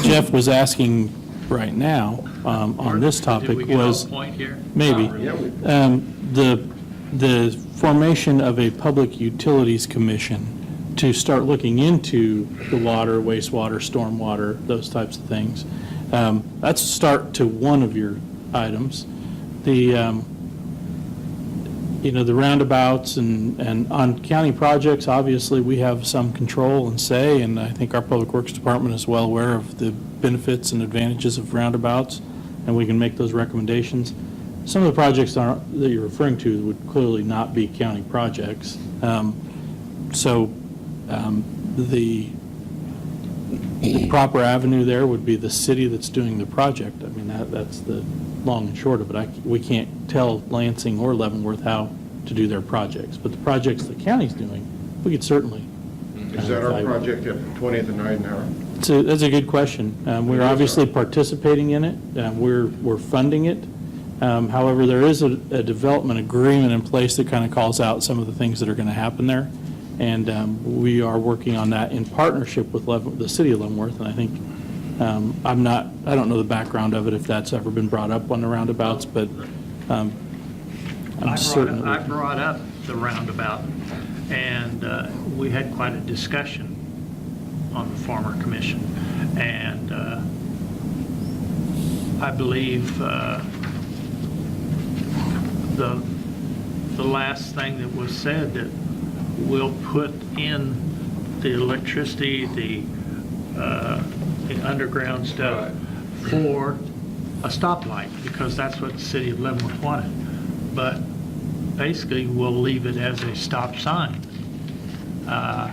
Speaker 3: Jeff was asking right now on this topic
Speaker 6: Did we get
Speaker 3: was,
Speaker 6: off point here?
Speaker 3: maybe,
Speaker 2: Yeah, we-
Speaker 3: the formation of a Public Utilities Commission to start looking into the water, wastewater, stormwater, those types of things. That's a start to one of your items. The, the roundabouts and on county projects, obviously, we have some control and say, and I think our Public Works Department is well aware of the benefits and advantages of roundabouts, and we can make those recommendations. Some of the projects that you're referring to would clearly not be county projects. The proper avenue there would be the city that's doing the project. I mean, that's the long and short of it. We can't tell Lansing or Leavenworth how to do their projects, but the projects the county's doing, we could certainly.
Speaker 2: Is that our project at 20th and Eisenhower?
Speaker 3: That's a good question. We're obviously participating in it. We're funding it. However, there is a development agreement in place that kind of calls out some of the things that are going to happen there. And we are working on that in partnership with the city of Leavenworth. And I think, I don't know the background of it, if that's ever been brought up on the roundabouts, but I'm certain.
Speaker 6: I brought up the roundabout, and we had quite a discussion on the former commission. And I believe the last thing that was said, that we'll put in the electricity, the underground stuff for a stoplight, because that's what the city of Leavenworth wanted. But basically, we'll leave it as a stop sign. I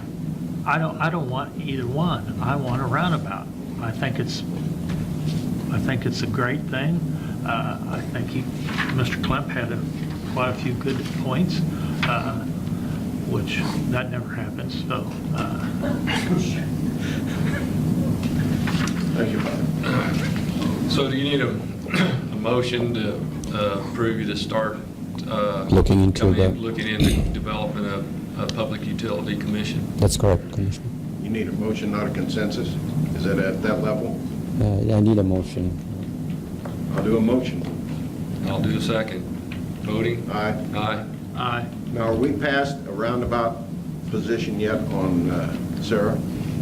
Speaker 6: don't want either one. I want a roundabout. I think it's a great thing. I think Mr. Klemp had quite a few good points, which that never happens. So,
Speaker 2: Thank you, Bob.
Speaker 1: So do you need a motion to approve you to start
Speaker 8: Looking into
Speaker 1: looking into developing a public utility commission?
Speaker 8: That's correct, Commissioner.
Speaker 2: You need a motion, not a consensus? Is that at that level?
Speaker 8: I need a motion.
Speaker 2: I'll do a motion.
Speaker 1: I'll do a second. Voting?
Speaker 2: Aye.
Speaker 6: aye.
Speaker 2: Now, are we past a roundabout position yet on Sarah,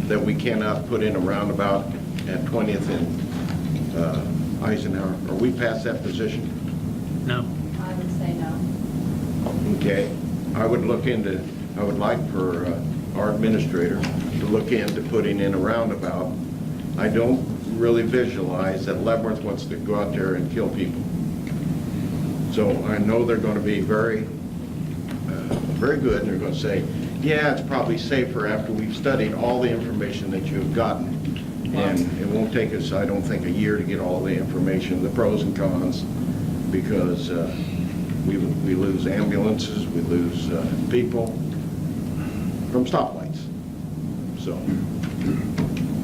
Speaker 2: that we cannot put in a roundabout at 20th and Eisenhower? Are we past that position?
Speaker 6: No.
Speaker 5: I would say no.
Speaker 2: Okay. I would like for our administrator to look into putting in a roundabout. I don't really visualize that Leavenworth wants to go out there and kill people. So I know they're going to be very good, and they're going to say, yeah, it's probably safer after we've studied all the information that you've gotten. And it won't take us, I don't think, a year to get all the information, the pros and cons, because we lose ambulances, we lose people from stoplights. So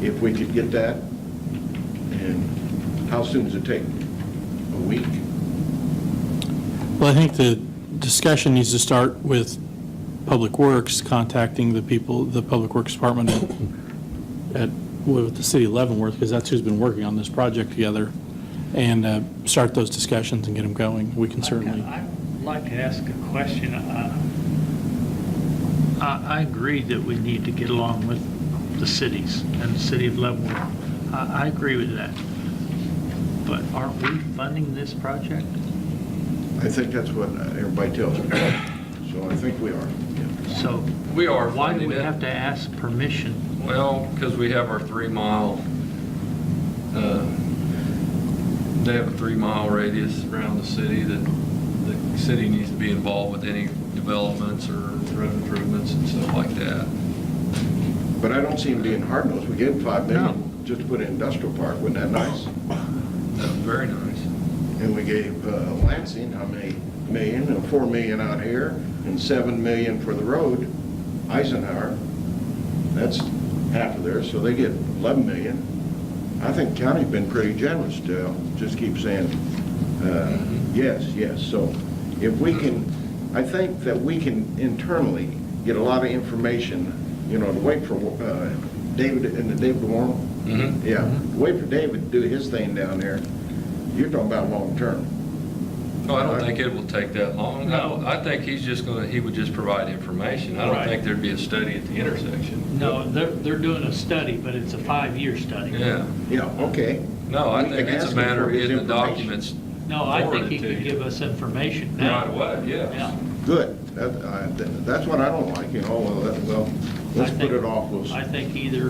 Speaker 2: if we could get that, and how soon does it take? A week?
Speaker 3: Well, I think the discussion needs to start with Public Works contacting the Public Works Department with the city of Leavenworth, because that's who's been working on this project together, and start those discussions and get them going. We can certainly.
Speaker 6: I'd like to ask a question. I agree that we need to get along with the cities and the city of Leavenworth. I agree with that. But aren't we funding this project?
Speaker 2: I think that's what everybody tells me. So I think we are. Yeah.
Speaker 6: So
Speaker 1: We are
Speaker 6: why do
Speaker 1: funding
Speaker 6: we
Speaker 1: it.
Speaker 6: have to ask permission?
Speaker 1: Well, because we have our 3-mile, they have a 3-mile radius around the city that the city needs to be involved with any developments or road improvements and stuff like that.
Speaker 2: But I don't see him being hard-nosed. We gave him $5 million just to put an industrial park. Wasn't that nice?
Speaker 1: That was very nice.
Speaker 2: And we gave Lansing, how many million? And $4 million out here, and $7 million for the road. Eisenhower, that's half of theirs, so they get $11 million. I think the county's been pretty generous to just keep saying, yes, yes. So if we can, I think that we can internally get a lot of information, you know, to wait for David and the David Warren.
Speaker 1: Mm-hmm.
Speaker 2: Yeah, wait for David to do his thing down there. You're talking about long-term.
Speaker 1: No, I don't think it will take that long.
Speaker 6: No.
Speaker 1: I think he would just provide information. I don't
Speaker 6: Right.
Speaker 1: think there'd be a study at the intersection.
Speaker 6: No, they're doing a study, but it's a 5-year study.
Speaker 1: Yeah.
Speaker 2: Yeah, okay.
Speaker 1: No, I
Speaker 2: We
Speaker 1: think
Speaker 2: can
Speaker 1: it's
Speaker 2: ask
Speaker 1: a
Speaker 2: him
Speaker 1: matter
Speaker 2: for
Speaker 1: of
Speaker 2: his
Speaker 1: getting the
Speaker 2: information.
Speaker 1: documents
Speaker 6: No, I think he
Speaker 1: forwarded to
Speaker 6: could
Speaker 1: you.
Speaker 6: give us information
Speaker 1: right
Speaker 6: now.
Speaker 1: away, yes.
Speaker 6: Yeah.
Speaker 2: Good. That's what I don't like, you know, well, let's
Speaker 6: I
Speaker 2: put
Speaker 6: think-
Speaker 2: it off.
Speaker 6: I think either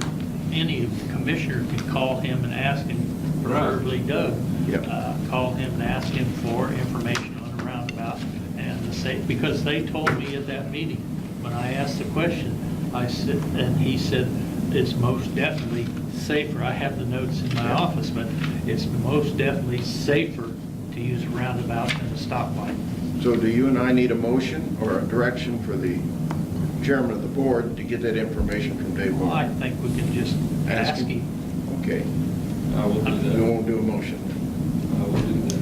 Speaker 6: any commissioner could call him and ask him, preferably Doug,
Speaker 2: Yep.
Speaker 6: call him and ask him for information on a roundabout and the safe, because they told me at that meeting, when I asked the question, I said, and he said, it's most definitely safer. I have the notes in my office, but it's most definitely safer to use a roundabout than a stoplight.
Speaker 2: So do you and I need a motion or a direction for the chairman of the board to get that information from Dave
Speaker 6: Well, I
Speaker 2: Warren?
Speaker 6: think we can just
Speaker 2: Ask
Speaker 6: ask
Speaker 2: him.
Speaker 6: him.
Speaker 2: Okay,
Speaker 1: I will do
Speaker 2: we
Speaker 1: that.
Speaker 2: won't do a motion.
Speaker 1: I will do that.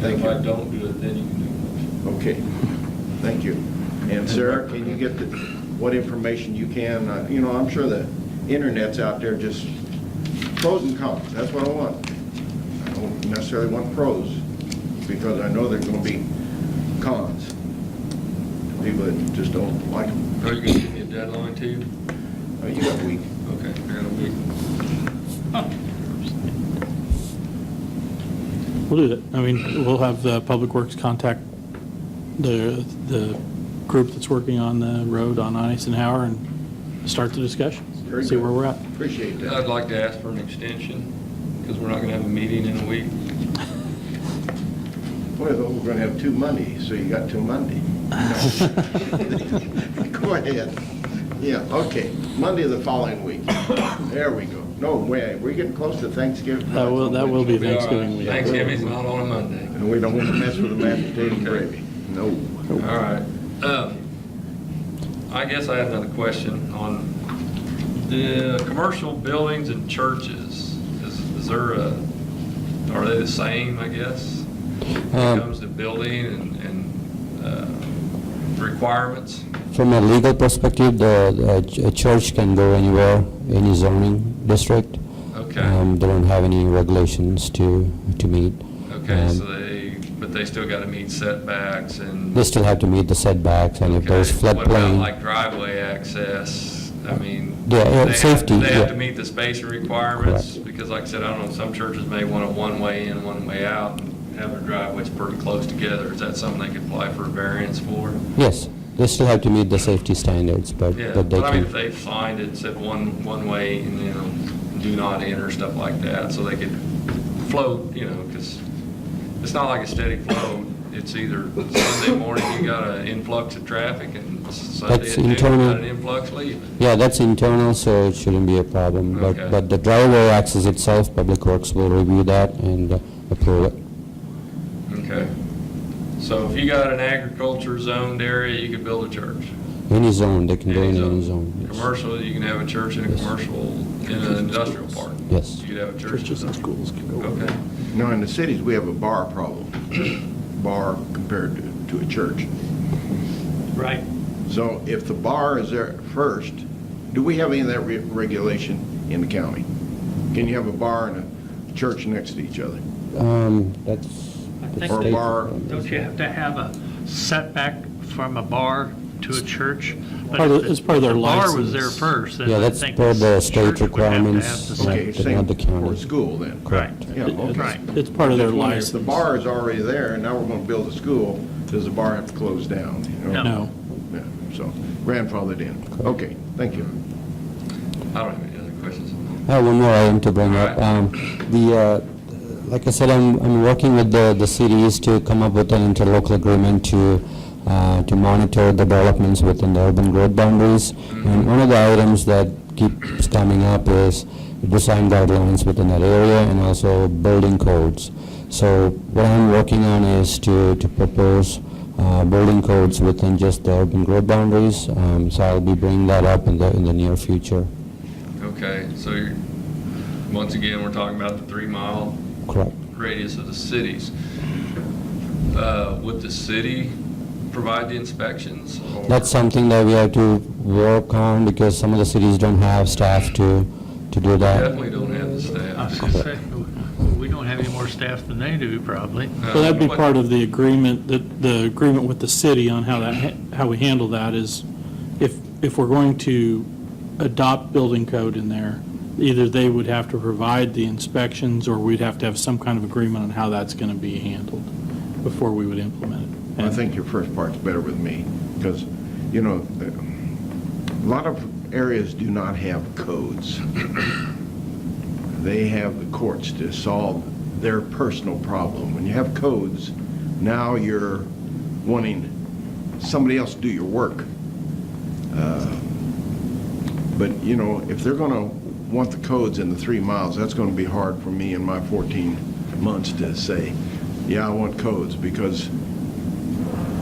Speaker 2: Thank
Speaker 1: If
Speaker 2: you.
Speaker 1: I don't do it, then you can do a motion.
Speaker 2: Okay, thank you. And Sarah, can you get what information you can? You know, I'm sure the internet's out there, just pros and cons, that's what I want. I don't necessarily want pros, because I know there's going to be cons. People that just don't like them.
Speaker 1: Are you gonna give me a deadline too?
Speaker 2: You got a week.
Speaker 1: Okay, I got a week.
Speaker 3: We'll do that. I mean, we'll have Public Works contact the group that's working on the road on Eisenhower and start the discussion,
Speaker 2: Very
Speaker 3: see
Speaker 2: good.
Speaker 3: where we're at.
Speaker 2: Appreciate that.
Speaker 1: I'd like to ask for an extension, because we're not gonna have a meeting in a week.
Speaker 2: Well, we're going to have 2 Mondays, so you got till Monday. Go ahead. Yeah, okay. Monday of the following week. There we go. No way, we're getting close to Thanksgiving.
Speaker 3: That will be
Speaker 1: Be all right.
Speaker 3: Thanksgiving week.
Speaker 1: Thanksgiving's not on a Monday.
Speaker 2: And we don't want to mess with the mashed potato and gravy. No.
Speaker 1: All right. I guess I have another question on the commercial buildings and churches. Is there are they the same, I guess? When it comes to building and requirements?
Speaker 8: From a legal perspective, a church can go anywhere, any zoning district.
Speaker 1: Okay.
Speaker 8: They don't have any regulations to meet.
Speaker 1: Okay, so but they still got to meet setbacks and.
Speaker 8: They still have to meet the setbacks, and if
Speaker 1: Okay.
Speaker 8: there's
Speaker 1: What about
Speaker 8: floodplain.
Speaker 1: like driveway access? I mean.
Speaker 8: Yeah, safety,
Speaker 1: They have
Speaker 8: yeah.
Speaker 1: to meet the spacing requirements,
Speaker 8: Correct.
Speaker 1: because like I said, I don't know, some churches may want a one-way in, one-way out, and have their driveways pretty close together. Is that something they could apply for a variance for?
Speaker 8: Yes, they still have to meet the safety standards, but
Speaker 1: Yeah,
Speaker 8: but they
Speaker 1: but I mean, if
Speaker 8: can.
Speaker 1: they signed it, said one way, and, you know, do not enter, stuff like that, so they could float, you know, because it's not like a steady flow. It's either Sunday morning, you got an influx of traffic, and Sunday
Speaker 8: That's
Speaker 1: at noon, you
Speaker 8: internal.
Speaker 1: got an influx leaving.
Speaker 8: Yeah, that's internal, so it shouldn't be a problem.
Speaker 1: Okay.
Speaker 8: But the driveway access itself, Public Works will review that and approve it.
Speaker 1: Okay. So if you got an agriculture zoned area, you could build a church.
Speaker 8: Any zone, they can go in any zone. yes.
Speaker 1: Commercial, you can have a church in a
Speaker 8: Yes.
Speaker 1: commercial, in an industrial park.
Speaker 8: Yes.
Speaker 1: You could have a church.
Speaker 3: Churches and schools can go.
Speaker 1: Okay.
Speaker 2: Now, in the cities, we have a bar problem. Bar compared to a church.
Speaker 6: Right.
Speaker 2: So if the bar is there first, do we have any of that regulation in the county? Can you have a bar and a church next to each other?
Speaker 8: That's
Speaker 6: I
Speaker 8: the
Speaker 6: think-
Speaker 2: Or a
Speaker 8: state.
Speaker 2: bar?
Speaker 6: Don't you have to have a setback from a bar to a church? But
Speaker 3: Part of-
Speaker 6: if the-
Speaker 3: it's part of their
Speaker 6: if the bar was
Speaker 3: license.
Speaker 6: there first, then
Speaker 8: Yeah,
Speaker 6: I
Speaker 8: that's
Speaker 6: think
Speaker 8: per the state
Speaker 6: church would have to
Speaker 8: requirements.
Speaker 6: have the
Speaker 8: Yeah.
Speaker 6: same.
Speaker 2: Okay,
Speaker 8: but
Speaker 2: same
Speaker 8: not the
Speaker 2: for
Speaker 8: county.
Speaker 2: a school then?
Speaker 6: Right.
Speaker 2: Yeah, okay.
Speaker 6: Right.
Speaker 3: It's part of their
Speaker 2: Just wondering,
Speaker 3: license.
Speaker 2: If the bar is already there and now we're going to build a school, does the bar have to close down? you know?
Speaker 3: No.
Speaker 2: Yeah, so grandfathered in. Okay, thank you.
Speaker 1: I don't have any other questions.
Speaker 8: I have one more item to bring up.
Speaker 1: All
Speaker 8: Like I said, I'm working with the cities to come up with an interlocal agreement to monitor the developments within the urban growth boundaries. And one of the items that keeps coming up is design guidelines within that area and also building codes. So what I'm working on is to propose building codes within just the urban growth boundaries. So I'll be bringing that up in the near future.
Speaker 1: Okay, so once again, we're talking about the 3-mile
Speaker 8: Correct.
Speaker 1: radius of the cities. Would the city provide the inspections? Or?
Speaker 8: That's something that we have to work on because some of the cities don't have staff to do that.
Speaker 1: Definitely don't have the
Speaker 6: I was
Speaker 1: staff.
Speaker 6: going to say, we don't have any more staff than they do, probably.
Speaker 3: So that'd be part of the agreement, the agreement with the city on how we handle that is if we're going to adopt building code in there, either they would have to provide the inspections or we'd have to have some kind of agreement on how that's going to be handled before we would implement it.
Speaker 2: I think your first part's better with me, because, you know, a lot of areas do not have codes. They have the courts to solve their personal problem. When you have codes, now you're wanting somebody else to do your work. But, you know, if they're going to want the codes in the 3 miles, that's going to be hard for me in my 14 months to say, yeah, I want codes, because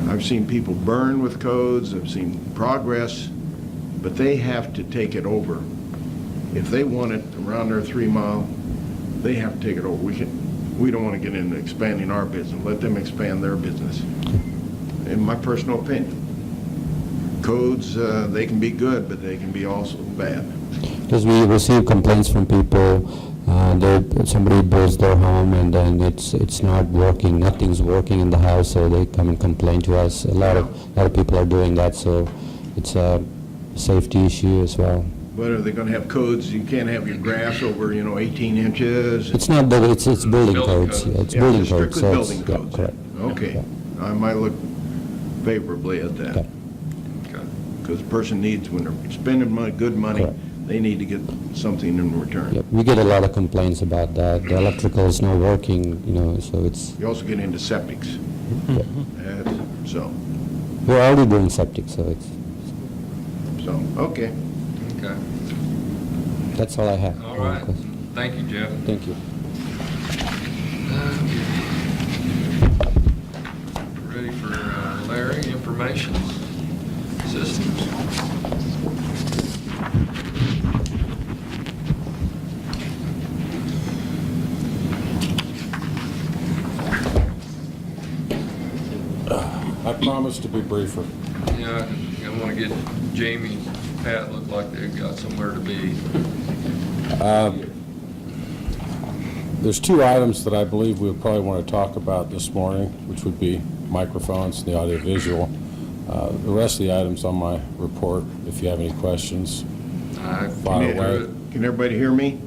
Speaker 2: I've seen people burn with codes, I've seen progress, but they have to take it over. If they want it around their 3 mile, they have to take it over. We don't want to get into expanding our business. Let them expand their business. In my personal opinion, codes, they can be good, but they can be also bad.
Speaker 8: Because we receive complaints from people, somebody builds their home and then it's not working, nothing's working in the house, so they come and complain to us. A lot of people are doing that, so it's a safety issue as well.
Speaker 2: But are they going to have codes? You can't have your grass over, 18 inches?
Speaker 8: It's not that, it's building codes.
Speaker 1: codes.
Speaker 8: Yeah, it's
Speaker 2: Yeah,
Speaker 8: building
Speaker 2: it's
Speaker 8: codes.
Speaker 2: strictly
Speaker 8: So
Speaker 2: building
Speaker 8: it's, yeah,
Speaker 2: codes.
Speaker 8: correct.
Speaker 2: Okay. I might look favorably at that.
Speaker 8: Okay.
Speaker 1: Okay.
Speaker 2: Because the person needs, when they're spending money, good money,
Speaker 8: Correct.
Speaker 2: they need to get something in return.
Speaker 8: Yep, we get a lot of complaints about that. The electrical is not working, so it's,
Speaker 2: You also get into septics. So,
Speaker 8: we're already doing septic, so it's,
Speaker 2: okay.
Speaker 1: Okay.
Speaker 8: that's all I have.
Speaker 1: All right. Thank you, Jeff.
Speaker 8: Thank you.
Speaker 1: Ready for Larry, information systems.
Speaker 9: I promise to be briefer.
Speaker 1: Yeah, I want to get Jamie and Pat look like they've got somewhere to be.
Speaker 9: There's 2 items that I believe we would probably want to talk about this morning, which would be microphones and the audiovisual. The rest of the items on my report, if you have any questions,
Speaker 1: I
Speaker 9: fire away.
Speaker 2: Can everybody hear me?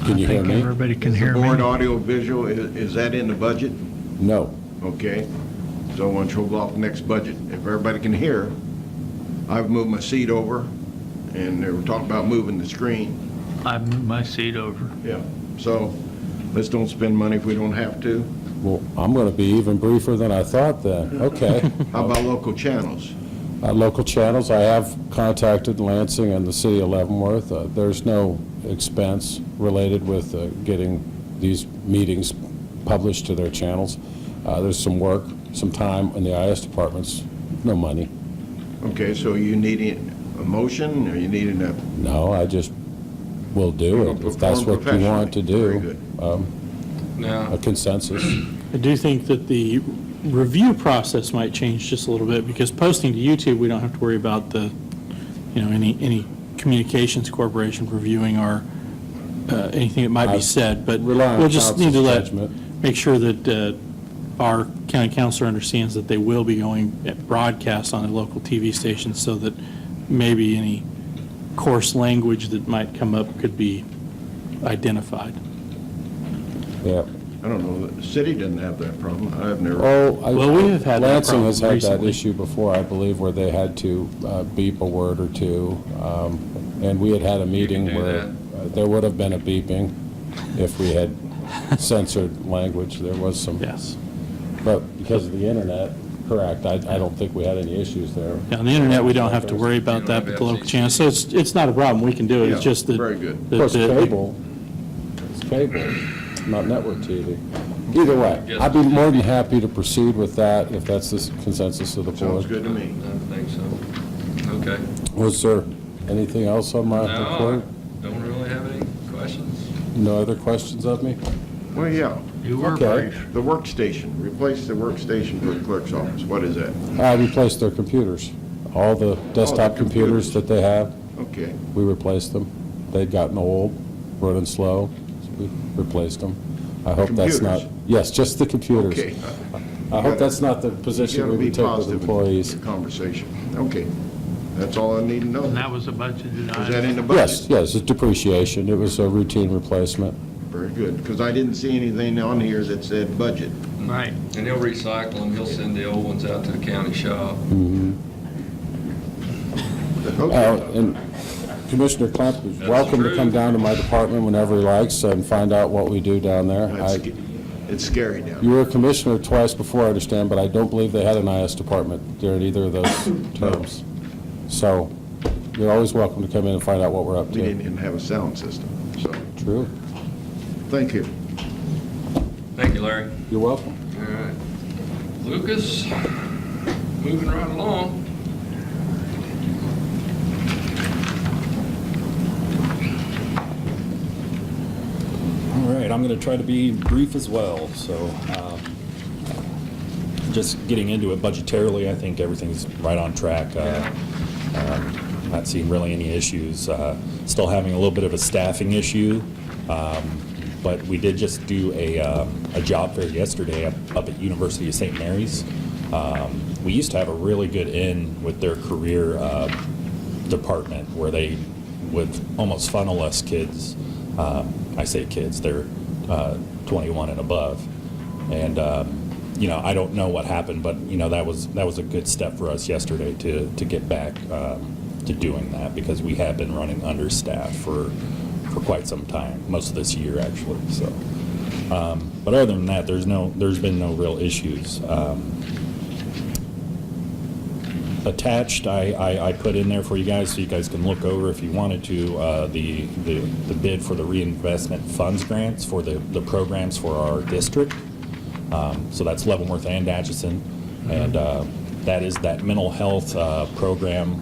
Speaker 9: Can you
Speaker 6: I
Speaker 9: hear
Speaker 6: think
Speaker 9: me?
Speaker 6: everybody can hear
Speaker 2: The board
Speaker 6: me.
Speaker 2: audio visual, is that in the budget?
Speaker 9: No.
Speaker 2: Okay. So I want to hold off the next budget. If everybody can hear, I've moved my seat over, and they were talking about moving the screen.
Speaker 6: I moved my seat over.
Speaker 2: Yeah. So let's don't spend money if we don't have to.
Speaker 9: Well, I'm going to be even briefer than I thought then. Okay.
Speaker 2: How about local channels?
Speaker 9: Local channels, I have contacted Lansing and the city of Leavenworth. There's no expense related with getting these meetings published to their channels. There's some work, some time in the IS departments, no money.
Speaker 2: Okay, so you need a motion, or you need a...
Speaker 9: No, I just will do it, if that's what you want to
Speaker 2: Very
Speaker 9: do.
Speaker 2: good.
Speaker 1: Now,
Speaker 9: A consensus.
Speaker 3: I do think that the review process might change just a little bit, because posting to YouTube, we don't have to worry about the, any communications corporation reviewing our, anything that might be
Speaker 9: I
Speaker 3: said, but
Speaker 9: rely on
Speaker 3: we'll just need to
Speaker 9: council's judgment.
Speaker 3: make sure that our county councilor understands that they will be going at broadcast on the local TV stations, so that maybe any coarse language that might come up could be identified.
Speaker 9: Yeah.
Speaker 2: I don't know, the city doesn't have that problem. I've never...
Speaker 3: Well, we have had that
Speaker 9: Lansing has
Speaker 3: problem
Speaker 9: had that
Speaker 3: recently.
Speaker 9: issue before, I believe, where they had to beep a word or two. And we had a meeting
Speaker 1: do
Speaker 9: where there would have been a beeping. if we had censored language. There was some.
Speaker 3: Yes.
Speaker 9: But because of the internet, correct, I don't think we had any issues there.
Speaker 3: Yeah, on the internet, we don't have to worry about that, but the local channel, so it's not a problem, we can do it, it's
Speaker 2: Yeah,
Speaker 3: just that.
Speaker 2: very good.
Speaker 9: Of course, cable, it's cable, not network TV. Either way, I'd be more than happy to proceed with that if that's the consensus of the board.
Speaker 2: Sounds good to me.
Speaker 1: I think so. Okay.
Speaker 9: Was there anything else on my
Speaker 1: No,
Speaker 9: report?
Speaker 1: I don't really have any questions.
Speaker 9: No other questions of me?
Speaker 2: Well, yeah,
Speaker 6: You were
Speaker 9: Okay.
Speaker 6: brief.
Speaker 2: the workstation, replace the workstation for the clerk's office. What is that?
Speaker 9: I replaced their computers. All the desktop computers
Speaker 2: computers.
Speaker 9: that they have,
Speaker 2: Okay.
Speaker 9: we replaced them. They'd gotten old, running slow, so we replaced them. I hope that's not,
Speaker 2: Computers?
Speaker 9: yes, just the computers.
Speaker 2: Okay.
Speaker 9: I hope that's not the
Speaker 2: You
Speaker 9: position
Speaker 2: gotta
Speaker 9: we
Speaker 2: be
Speaker 9: would take with
Speaker 2: positive in
Speaker 9: employees.
Speaker 2: your conversation. Okay. That's all I need to know.
Speaker 6: And that was a budgeted
Speaker 2: Is that in
Speaker 6: item.
Speaker 2: the budget?
Speaker 9: Yes, yes, it's depreciation. It was a routine replacement.
Speaker 2: Very good, because I didn't see anything on here that said budget.
Speaker 6: Right.
Speaker 1: And he'll recycle them, he'll send the old ones out to the county shop.
Speaker 2: Okay.
Speaker 9: And Commissioner Klemp is
Speaker 1: That's
Speaker 9: welcome to
Speaker 1: true.
Speaker 9: come down to my department whenever he likes and find out what we do down there.
Speaker 2: It's scary down
Speaker 9: You
Speaker 2: there.
Speaker 9: were a commissioner twice before, I understand, but I don't believe they had an IS department during either of those terms. So you're always welcome to come in and find out what we're up
Speaker 2: We didn't
Speaker 9: to.
Speaker 2: even have a sound system, so,
Speaker 9: True.
Speaker 2: thank you.
Speaker 1: Thank you, Larry.
Speaker 9: You're welcome.
Speaker 1: All right. Lucas, moving right along.
Speaker 10: All right, I'm going to try to be brief as well. So just getting into it budgetarily, I think everything's right on track. Not seeing really any issues. Still having a little bit of a staffing issue, but we did just do a job fair yesterday up at University of St. Mary's. We used to have a really good in with their career department where they would almost funnel us kids. I say kids, they're 21 and above. And, I don't know what happened, but, that was a good step for us yesterday to get back to doing that because we have been running understaffed for quite some time, most of this year, actually. So, but other than that, there's been no real issues. Attached, I put in there for you guys so you guys can look over if you wanted to, the bid for the reinvestment funds grants for the programs for our district. So that's Leavenworth and Atchison. And that is that mental health program.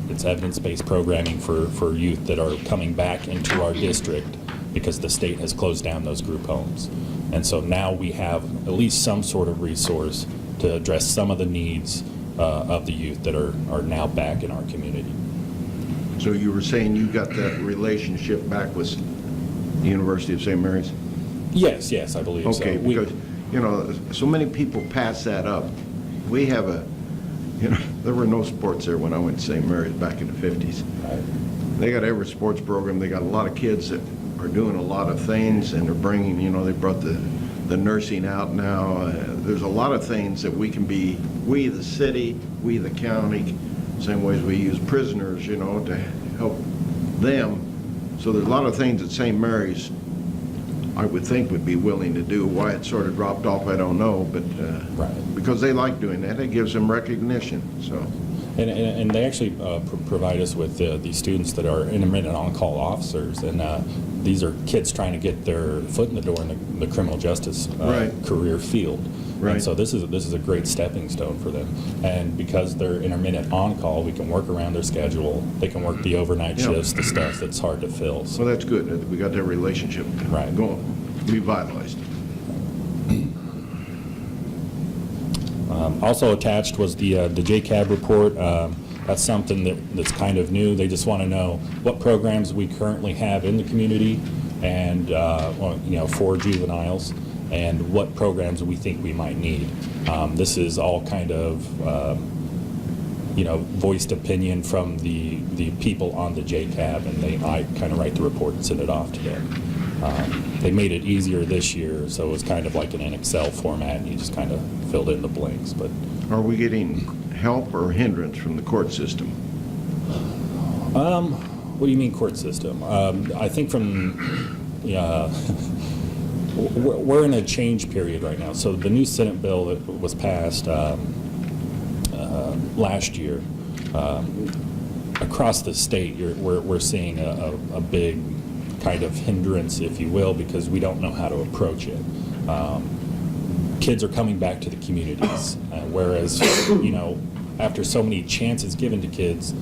Speaker 10: It's evidence-based programming for youth that are coming back into our district because the state has closed down those group homes. And so now we have at least some sort of resource to address some of the needs of the youth that are now back in our community.
Speaker 2: So you were saying you got that relationship back with the University of St. Mary's?
Speaker 10: Yes, I believe so.
Speaker 2: Okay, because, so many people pass that up. We have there were no sports there when I went to St. Mary's back in the 50s. They got every sports program. They got a lot of kids that are doing a lot of things, and they're bringing, they brought the nursing out now. There's a lot of things that we can be, we the city, we the county, same way as we use prisoners, to help them. So there's a lot of things that St. Mary's, I would think, would be willing to do. Why it sort of dropped off, I don't know, but
Speaker 10: Right.
Speaker 2: because they like doing that, it gives them recognition, so.
Speaker 10: And they actually provide us with these students that are intermittent on-call officers, and these are kids trying to get their foot in the door in the criminal justice
Speaker 2: Right.
Speaker 10: career field.
Speaker 2: Right.
Speaker 10: And so this is a great stepping stone for them. And because they're intermittent on-call, we can work around their schedule. They can work the overnight
Speaker 2: Yeah.
Speaker 10: shifts, the stuff that's hard to fill. So,
Speaker 2: Well, that's good, that we got that relationship
Speaker 10: Right.
Speaker 2: going, revitalized.
Speaker 10: also attached was the JCAB report. That's something that's kind of new. They just want to know what programs we currently have in the community and, for juveniles, and what programs we think we might need. This is all kind of, voiced opinion from the people on the JCAB, and I kind of write the report and send it off to them. They made it easier this year, so it was kind of like in an Excel format, and you just kind of filled in the blanks. But
Speaker 2: Are we getting help or hindrance from the court system?
Speaker 10: what do you mean court system? I think from we're in a change period right now. So the new Senate bill that was passed last year, across the state, we're seeing a big kind of hindrance, if you will, because we don't know how to approach it. Kids are coming back to the communities, whereas, after so many chances given to kids,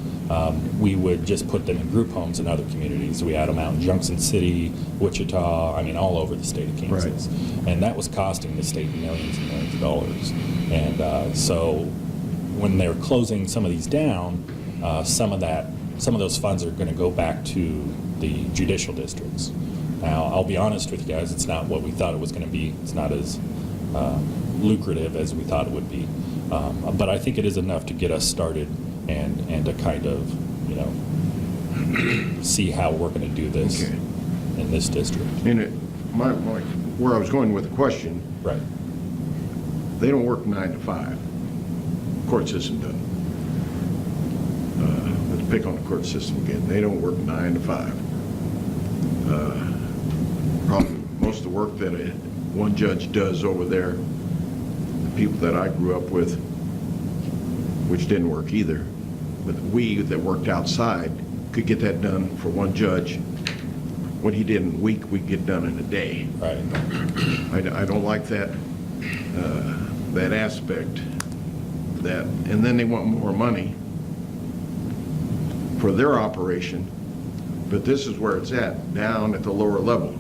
Speaker 10: we would just put them in group homes in other communities. We had them out in Junction City, Wichita, all over the state of Kansas. Right. And that was costing the state millions and millions of dollars. And so when they're closing some of these down, some of those funds are going to go back to the judicial districts. Now, I'll be honest with you guys, it's not what we thought it was going to be. It's not as lucrative as we thought it would be. But I think it is enough to get us started and to kind of, see how we're going to do this in this district.
Speaker 2: Where I was going with the question,
Speaker 10: Right.
Speaker 2: they don't work 9 to 5. Court system doesn't. Let's pick on the court system again. They don't work 9 to 5. Probably most of the work that one judge does over there, the people that I grew up with, which didn't work either, but we that worked outside could get that done for one judge. What he did in a week, we get done in a day.
Speaker 10: Right.
Speaker 2: I don't like that that aspect. And then they want more money for their operation, but this is where it's at, down at the lower level.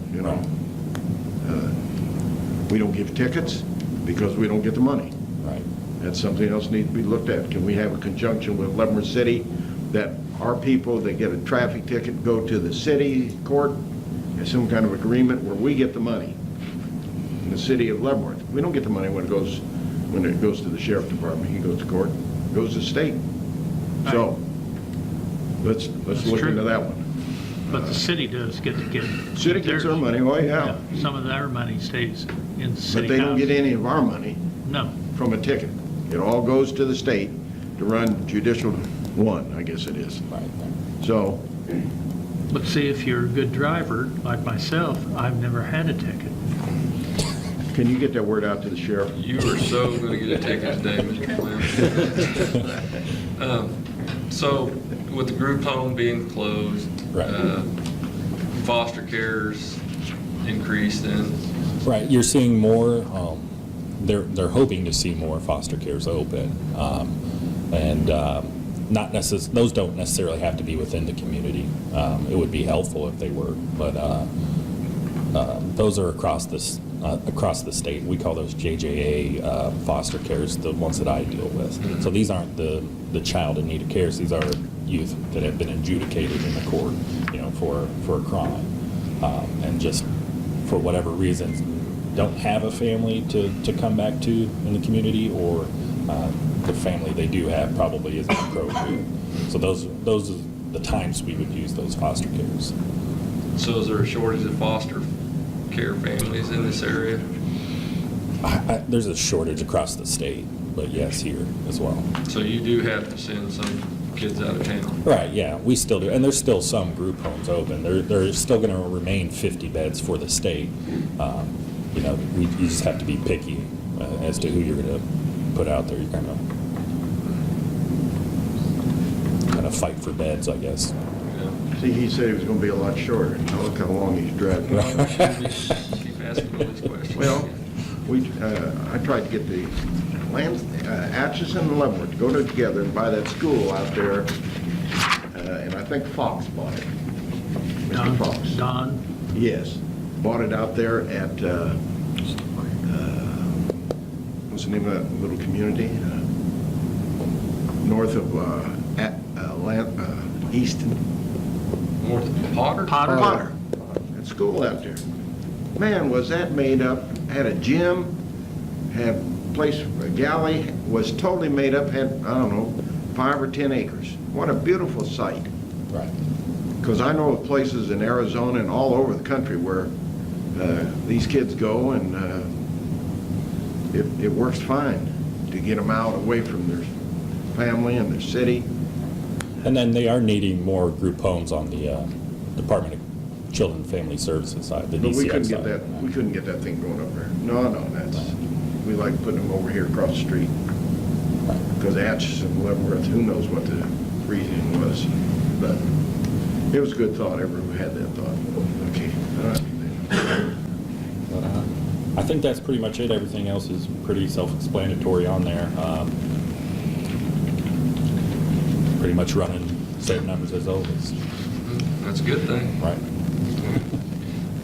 Speaker 2: We don't give tickets because we don't get the money.
Speaker 10: Right.
Speaker 2: That's something else needs to be looked at. Can we have a conjunction with Leavenworth City that our people that get a traffic ticket go to the city court, and some kind of agreement where we get the money in the city of Leavenworth? We don't get the money when it goes to the sheriff department. He goes to court, it goes to state. So let's look
Speaker 6: true.
Speaker 2: into that one.
Speaker 6: But the city does get to get.
Speaker 2: City gets their money, oh yeah.
Speaker 6: Some of their money stays in the city.
Speaker 2: But they don't
Speaker 6: house.
Speaker 2: get any of our money
Speaker 6: No.
Speaker 2: from a ticket. It all goes to the state to run judicial one, I guess it is.
Speaker 10: Right.
Speaker 2: So,
Speaker 6: But see, if you're a good driver, like myself, I've never had a ticket.
Speaker 2: can you get that word out to the sheriff?
Speaker 1: You are so going to get a ticket today, Mr. Clem. So with the group home being closed,
Speaker 10: Right.
Speaker 1: Foster care's increased in.
Speaker 10: Right, you're seeing more, they're hoping to see more foster cares open. Not those don't necessarily have to be within the community. It would be helpful if they were, but those are across the state. We call those JJA foster cares, the ones that I deal with. So these aren't the child in need of cares. These are youth that have been adjudicated in the court, for a crime, and just for whatever reasons don't have a family to come back to in the community, or the family they do have probably isn't appropriate. So those are the times we would use those foster cares.
Speaker 1: So is there a shortage of foster care families in this area?
Speaker 10: There's a shortage across the state, but yes, here as well.
Speaker 1: So you do have to send some kids out of town?
Speaker 10: Right, yeah, we still do, and there's still some group homes open. There's still going to remain 50 beds for the state. You just have to be picky as to who you're going to put out there. You're kind of fight for beds, I guess.
Speaker 2: See, he said it was going to be a lot shorter. Now look how long he's dragging.
Speaker 1: Keep asking all these questions.
Speaker 2: Well, I tried to get the Atchison and Leavenworth to go together and buy that school out there, and I think Fox bought it. Mr. Fox.
Speaker 6: Don?
Speaker 2: Yes, bought it out there at, what's the name of that little community? North of Easton.
Speaker 1: North of Potter?
Speaker 2: Potter. That school out there. Man, was that made up, had a gym, had a place, a galley, was totally made up, had, 5 or 10 acres. What a beautiful site.
Speaker 10: Right.
Speaker 2: Because I know of places in Arizona and all over the country where these kids go, and it works fine to get them out away from their family and their city.
Speaker 10: And then they are needing more group homes on the Department Children and Family Services side, the
Speaker 2: But we
Speaker 10: DCF
Speaker 2: couldn't
Speaker 10: side.
Speaker 2: get that, we couldn't get that thing going up there. No, we like putting them over here across the street. Because Atchison and Leavenworth, who knows what the reasoning was. But it was a good thought, everyone had that thought. Okay, all right.
Speaker 10: I think that's pretty much it. Everything else is pretty self-explanatory on there. Pretty much running same numbers as always,
Speaker 1: That's a good thing.
Speaker 10: right?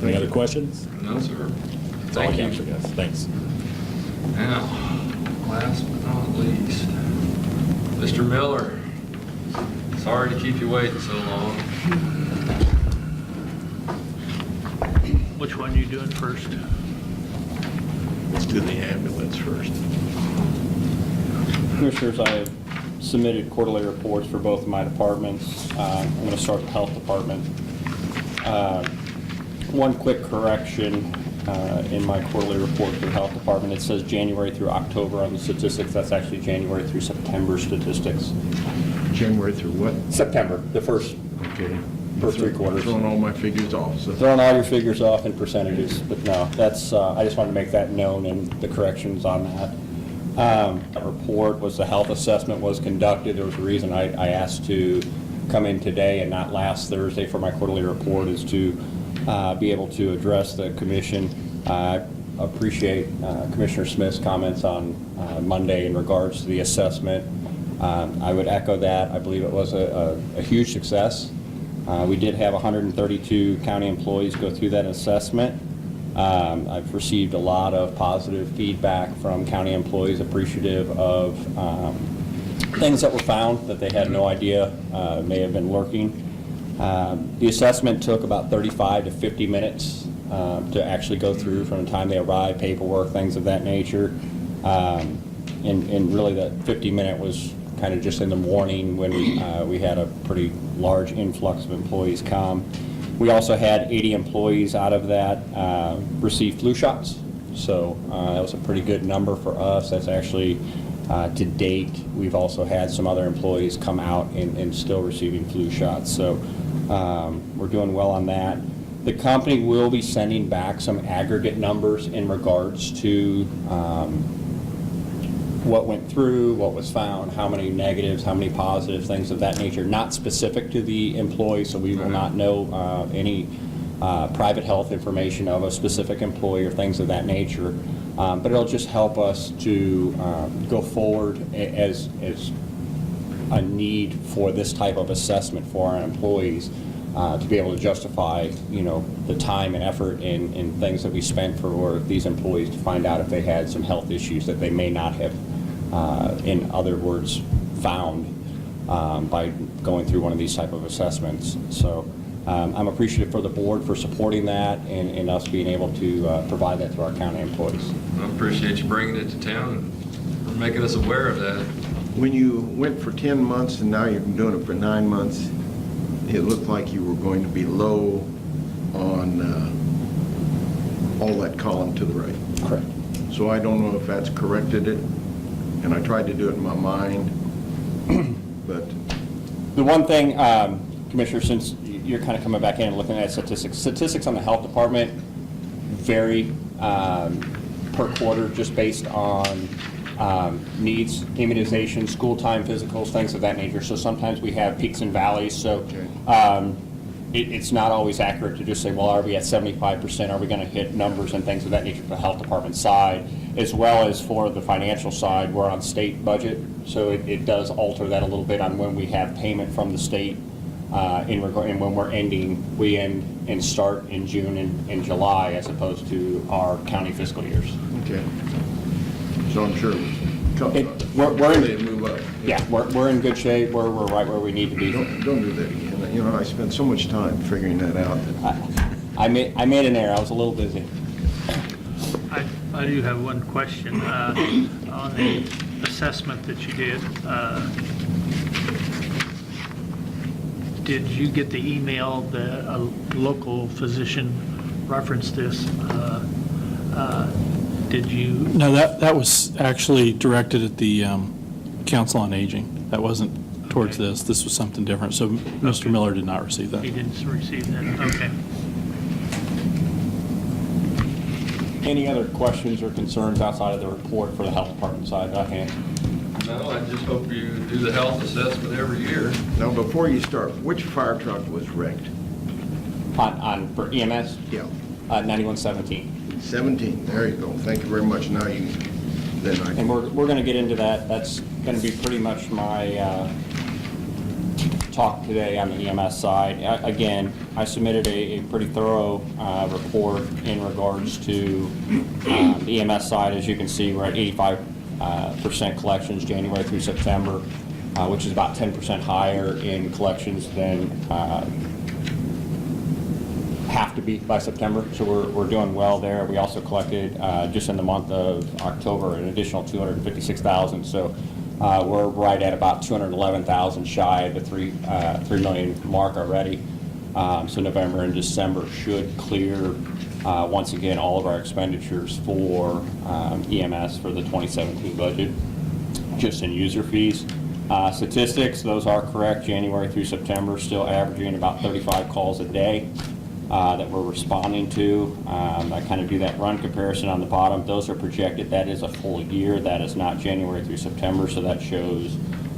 Speaker 10: Any other questions?
Speaker 1: No, sir.
Speaker 10: That's all I
Speaker 1: Thank
Speaker 10: got for
Speaker 1: you.
Speaker 10: guys. Thanks.
Speaker 1: Now, last but not least, Mr. Miller. Sorry to keep you waiting so long.
Speaker 6: Which one are you doing first?
Speaker 2: Let's do the ambulance first.
Speaker 11: Commissioners, I have submitted quarterly reports for both of my departments. I'm going to start with the Health Department. One quick correction in my quarterly report for the Health Department. It says January through October on the statistics. That's actually January through September statistics.
Speaker 2: January through what?
Speaker 11: September, the first
Speaker 2: Okay.
Speaker 11: First 3 quarters.
Speaker 2: Throwing all my figures off, so.
Speaker 11: Throwing all your figures off in percentages, but no, that's, I just wanted to make that known and the corrections on that. That report was the health assessment was conducted. There was a reason I asked to come in today and not last Thursday for my quarterly report, is to be able to address the commission. I appreciate Commissioner Smith's comments on Monday in regards to the assessment. I would echo that. I believe it was a huge success. We did have 132 county employees go through that assessment. I've received a lot of positive feedback from county employees appreciative of things that were found that they had no idea may have been lurking. The assessment took about 35 to 50 minutes to actually go through from the time they arrived, paperwork, things of that nature. And really that 50-minute was kind of just in the morning when we had a pretty large influx of employees come. We also had 80 employees out of that receive flu shots. So that was a pretty good number for us. That's actually, to date, we've also had some other employees come out and still receiving flu shots. So we're doing well on that. The company will be sending back some aggregate numbers in regards to what went through, what was found, how many negatives, how many positives, things of that nature, not specific to the employee, so we will not know any private health information of a specific employee or things of that nature. But it'll just help us to go forward as a need for this type of assessment for our employees to be able to justify, the time and effort and things that we spent for these employees to find out if they had some health issues that they may not have, in other words, found by going through one of these type of assessments. So I'm appreciative for the board for supporting that and us being able to provide that to our county employees.
Speaker 1: I appreciate you bringing it to town and for making us aware of that.
Speaker 2: When you went for 10 months and now you're doing it for 9 months, it looked like you were going to be low on all that column to the right.
Speaker 11: Correct.
Speaker 2: So I don't know if that's corrected it, and I tried to do it in my mind, but
Speaker 11: The one thing, Commissioner, since you're kind of coming back in and looking at statistics on the health department vary per quarter just based on needs, immunization, school time, physicals, things of that nature. So sometimes we have peaks and valleys. So it's not always accurate to just say, well, are we at 75%? Are we going to hit numbers and things of that nature for the health department side? As well as for the financial side, we're on state budget. So it does alter that a little bit on when we have payment from the state and when we're ending. We end and start in June and July as opposed to our county fiscal years.
Speaker 2: okay. So I'm sure
Speaker 11: We're in-
Speaker 2: they move up.
Speaker 11: Yeah, we're in good shape. We're right where we need to be.
Speaker 2: Don't do that again. I spent so much time figuring that out.
Speaker 11: I made an error. I was a little busy.
Speaker 6: I do have one question on the assessment that you did. Did you get the email that a local physician referenced this? Did you?
Speaker 3: No, that was actually directed at the Council on Aging. That wasn't towards
Speaker 6: Okay.
Speaker 3: this. This was something different. So Mr. Miller did not receive that.
Speaker 6: He didn't receive that, okay.
Speaker 11: Any other questions or concerns outside of the report for the health department side that I can answer?
Speaker 1: No, I just hope you do the health assessment every year.
Speaker 2: Now, before you start, which fire truck was wrecked?
Speaker 11: For EMS,
Speaker 2: Yeah.
Speaker 11: 9117.
Speaker 2: 17, there you go. Thank you very much. Now you, then I
Speaker 11: And
Speaker 2: can,
Speaker 11: we're going to get into that. That's going to be pretty much my talk today on the EMS side. Again, I submitted a pretty thorough report in regards to the EMS side. As you can see, we're at 85% collections January through September, which is about 10% higher in collections than have to be by September, so we're doing well there. We also collected just in the month of October an additional $256,000, so we're right at about $211,000 shy of the $3 million mark already. So November and December should clear once again all of our expenditures for EMS for the 2017 budget, just in user fees. Statistics, those are correct. January through September, still averaging about 35 calls a day that we're responding to. I kind of do that run comparison on the bottom. Those are projected. That is a full year. That is not January through September, so that shows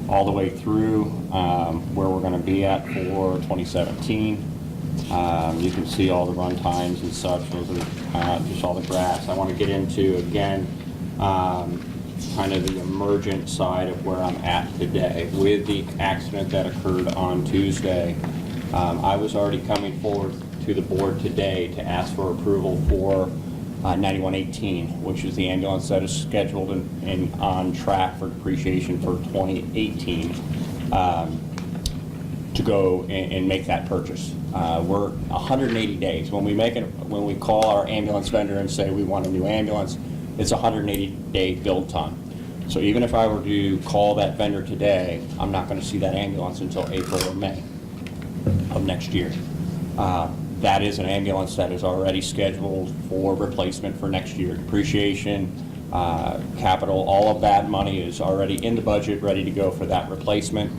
Speaker 11: all the way through where we're going to be at for 2017. You can see all the run times and such. Those are just all the graphs. I want to get into, again, kind of the emergent side of where I'm at today. With the accident that occurred on Tuesday, I was already coming forward to the board today to ask for approval for 9118, which is the ambulance that is scheduled and on track for depreciation for 2018, to go and make that purchase. We're 180 days. When we call our ambulance vendor and say we want a new ambulance, it's a 180-day build time. So even if I were to call that vendor today, I'm not going to see that ambulance until April or May of next year. That is an ambulance that is already scheduled for replacement for next year. Depreciation, capital, all of that money is already in the budget, ready to go for that replacement.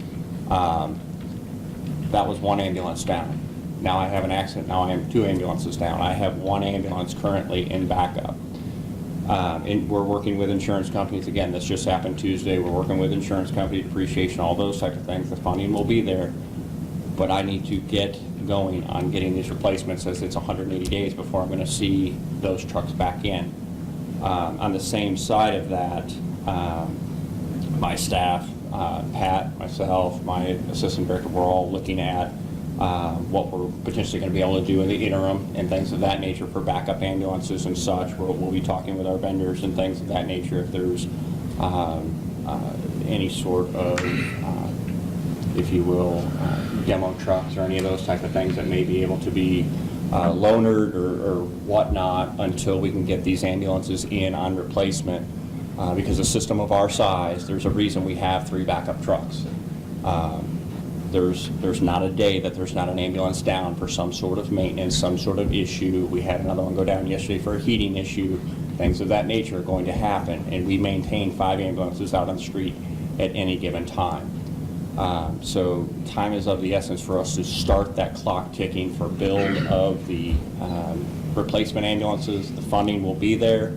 Speaker 11: That was one ambulance down. Now I have an accident, now I have two ambulances down. I have one ambulance currently in backup. And we're working with insurance companies. Again, this just happened Tuesday. We're working with insurance company, depreciation, all those types of things. The funding will be there. But I need to get going on getting these replacements, as it's 180 days before I'm going to see those trucks back in. On the same side of that, my staff, Pat, myself, my assistant director, we're all looking at what we're potentially going to be able to do in the interim and things of that nature for backup ambulances and such. We'll be talking with our vendors and things of that nature if there's any sort of, if you will, demo trucks or any of those type of things that may be able to be loanered or whatnot until we can get these ambulances in on replacement. Because a system of our size, there's a reason we have 3 backup trucks. There's not a day that there's not an ambulance down for some sort of maintenance, some sort of issue. We had another one go down yesterday for a heating issue. Things of that nature are going to happen, and we maintain 5 ambulances out on the street at any given time. So time is of the essence for us to start that clock ticking for build of the replacement ambulances. The funding will be there.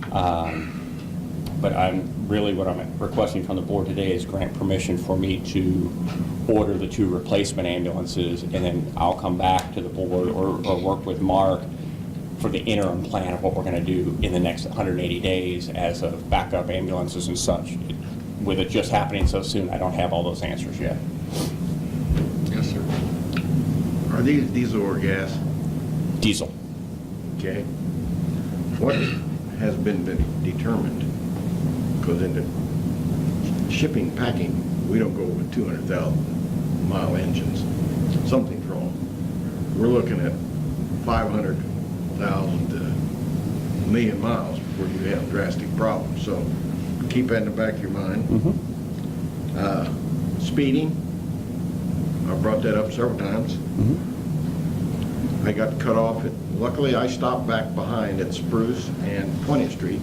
Speaker 11: But what I'm requesting from the board today is grant permission for me to order the 2 replacement ambulances, and then I'll come back to the board or work with Mark for the interim plan of what we're going to do in the next 180 days as of backup ambulances and such. With it just happening so soon, I don't have all those answers yet.
Speaker 1: Yes, sir.
Speaker 2: are these diesel or gas?
Speaker 11: Diesel.
Speaker 2: Okay. What has been determined? Because in the shipping, packing, we don't go with 200,000 mile engines. Something's wrong. We're looking at 500,000 to 1 million miles before you have drastic problems. So keep that in the back of your mind.
Speaker 11: Mm-hmm.
Speaker 2: Speeding, I brought that up several times.
Speaker 11: Mm-hmm.
Speaker 2: I got cut off luckily I stopped back behind at Spruce and 20th Street,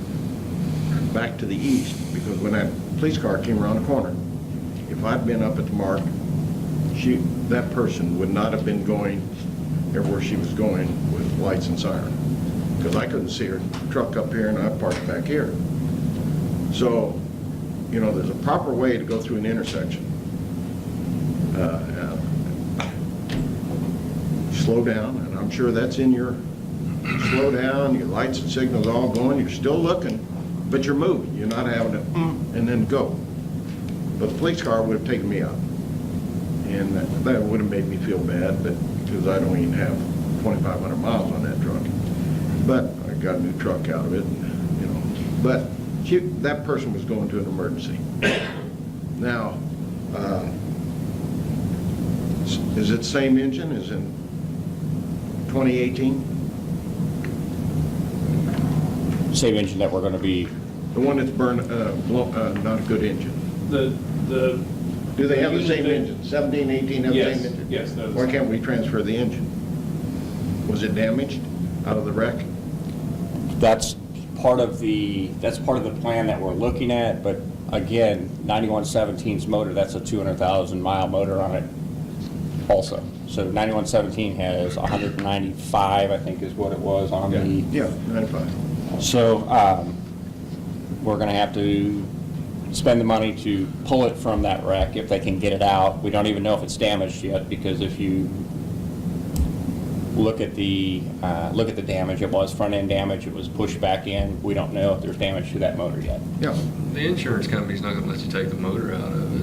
Speaker 2: back to the east, because when that police car came around the corner, if I'd been up at the mark, that person would not have been going everywhere she was going with lights and siren. because I couldn't see her truck up here and I parked back here. So, you know, there's a proper way to go through an intersection. Slow down, and I'm sure that's in your slow down, your lights and signals all going, you're still looking, but you're moving. You're not having to and then go. But the police car would have taken me out. And that would have made me feel bad, but because I don't even have 2,500 miles on that truck. But I got a new truck out of it, you know. But that person was going to an emergency. Now, is it the same engine as in 2018?
Speaker 11: Same engine that we're going to be,
Speaker 2: The one that's not a good engine.
Speaker 12: The
Speaker 2: Do they have the same engine? 17, 18 have the
Speaker 12: Yes,
Speaker 2: same engine?
Speaker 12: yes, they're the
Speaker 2: Why
Speaker 12: same.
Speaker 2: can't we transfer the engine? Was it damaged out of the wreck?
Speaker 11: that's part of the plan that we're looking at, but again, 9117's motor, that's a 200,000 mile motor on it also. So 9117 has 195, I think is what it was on the.
Speaker 2: Yeah, 95.
Speaker 11: So we're going to have to spend the money to pull it from that wreck if they can get it out. We don't even know if it's damaged yet, because if you look at the damage, it was front end damage. It was pushed back in. We don't know if there's damage to that motor yet.
Speaker 2: Yeah.
Speaker 1: The insurance company's not gonna let you take the motor out of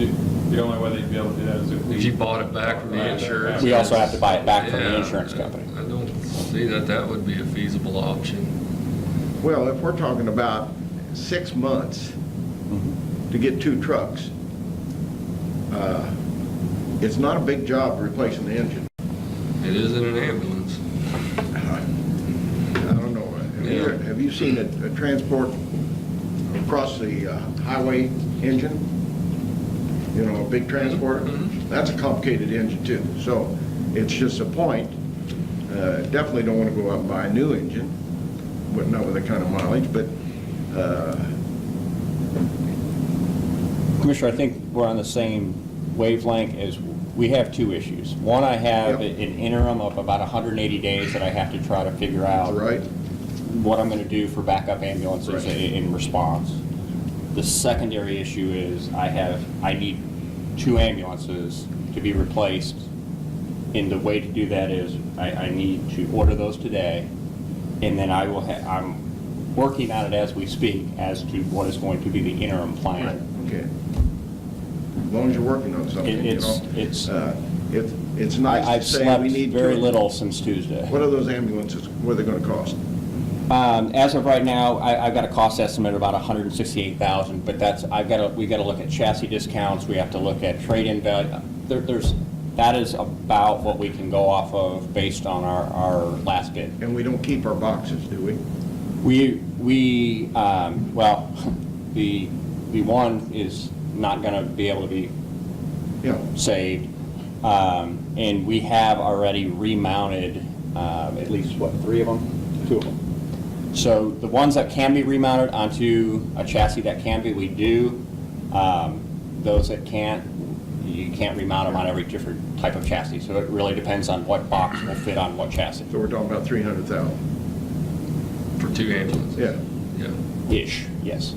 Speaker 1: it.
Speaker 12: The only way they'd be able to do that is
Speaker 1: If you bought it back from the insurance.
Speaker 11: We also have to buy it back from the
Speaker 1: Yeah,
Speaker 11: insurance company.
Speaker 1: I don't see that would be a feasible option.
Speaker 2: Well, if we're talking about 6 months to get 2 trucks, it's not a big job replacing the engine.
Speaker 1: It is in an ambulance.
Speaker 2: I don't know. Have you seen a transport across the highway engine? You know, a big transporter? That's a complicated engine too. So it's just a point. Definitely don't want to go out and buy a new engine, but not with that kind of mileage, but
Speaker 11: Commissioner, I think we're on the same wavelength. As we have 2 issues. One, I have
Speaker 2: Yep.
Speaker 11: an interim of about 180 days that I have to try to figure out
Speaker 2: right.
Speaker 11: what I'm going to do for backup ambulances
Speaker 2: Right.
Speaker 11: in response. The secondary issue is I need 2 ambulances to be replaced, and the way to do that is I need to order those today, and then I'm working on it as we speak as to what is going to be the interim plan.
Speaker 2: Right, okay. As long as you're working on something, you know.
Speaker 11: It's
Speaker 2: nice
Speaker 11: I've
Speaker 2: to say
Speaker 11: slept
Speaker 2: we need
Speaker 11: very
Speaker 2: 2.
Speaker 11: little since Tuesday.
Speaker 2: What are those ambulances, what are they gonna cost?
Speaker 11: As of right now, I've got a cost estimate of about $168,000, but we got to look at chassis discounts. We have to look at trade-in value. That is about what we can go off of based on our last bid.
Speaker 2: And we don't keep our boxes, do we?
Speaker 11: Well, the one is not going to be able to be
Speaker 2: Yeah.
Speaker 11: saved, and we have already remounted at least, 3 of them? 2 of them. So the ones that can be remounted onto a chassis that can be, we do. Those that can't, you can't remount them on every different type of chassis. So it really depends on what box will fit on what chassis.
Speaker 2: So we're talking about 300,000.
Speaker 1: For 2 ambulances.
Speaker 2: Yeah.
Speaker 1: Yeah.
Speaker 11: Ish, yes.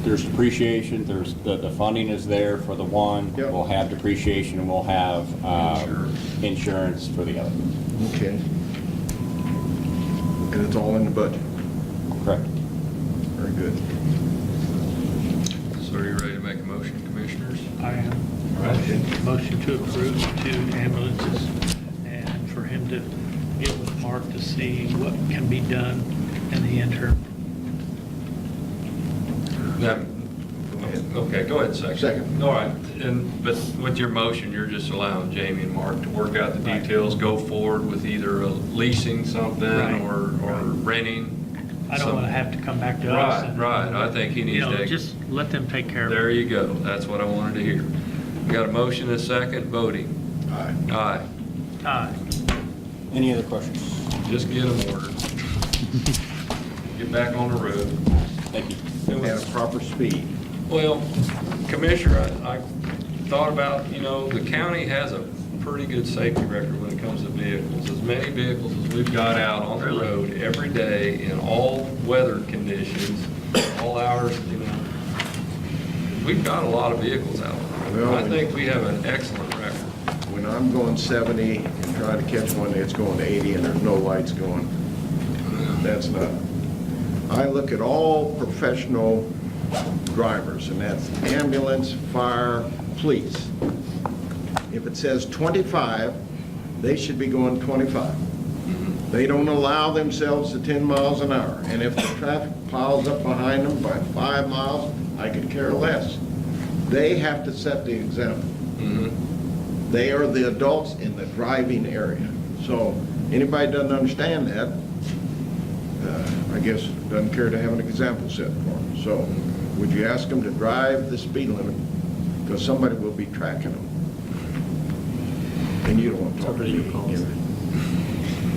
Speaker 11: There's depreciation, the funding is there for the one.
Speaker 2: Yep.
Speaker 11: We'll have depreciation, and we'll have insurance for the other.
Speaker 2: Okay. And it's all in the budget.
Speaker 11: Correct.
Speaker 2: Very good.
Speaker 1: So are you ready to make a motion, commissioners?
Speaker 6: I am. Motion to approve 2 ambulances, and for him to get with Mark to see what can be done in the interim.
Speaker 1: Okay, go ahead, second.
Speaker 2: Second.
Speaker 1: All right, but with your motion, you're just allowing Jamie and Mark to work out the details, go forward with either leasing something
Speaker 6: Right.
Speaker 1: or renting.
Speaker 6: I don't want to have to come back to us.
Speaker 1: Right, I think he needs to.
Speaker 6: Just let them take care of it.
Speaker 1: There you go, that's what I wanted to hear. We got a motion and a second, voting.
Speaker 2: Aye.
Speaker 1: Aye.
Speaker 6: Aye.
Speaker 11: Any other questions?
Speaker 1: Just get them ordered. Get back on the road.
Speaker 11: Thank you.
Speaker 2: At a proper speed.
Speaker 1: Well, Commissioner, I thought about, the county has a pretty good safety record when it comes to vehicles. As many vehicles as we've got out on the road every day in all weather conditions, all hours, you know, we've got a lot of vehicles out.
Speaker 2: Well,
Speaker 1: I think we have an excellent record.
Speaker 2: When I'm going 70 and trying to catch one, it's going 80 and there's no lights going. That's not. I look at all professional drivers, and that's ambulance, fire, police. If it says 25, they should be going 25. They don't allow themselves to 10 miles an hour. And if the traffic piles up behind them by 5 miles, I could care less. They have to set the example. They are the adults in the driving area. So anybody doesn't understand that, I guess doesn't care to have an example set for them. So would you ask them to drive the speed limit? Because somebody will be tracking them. And you don't want to talk to me.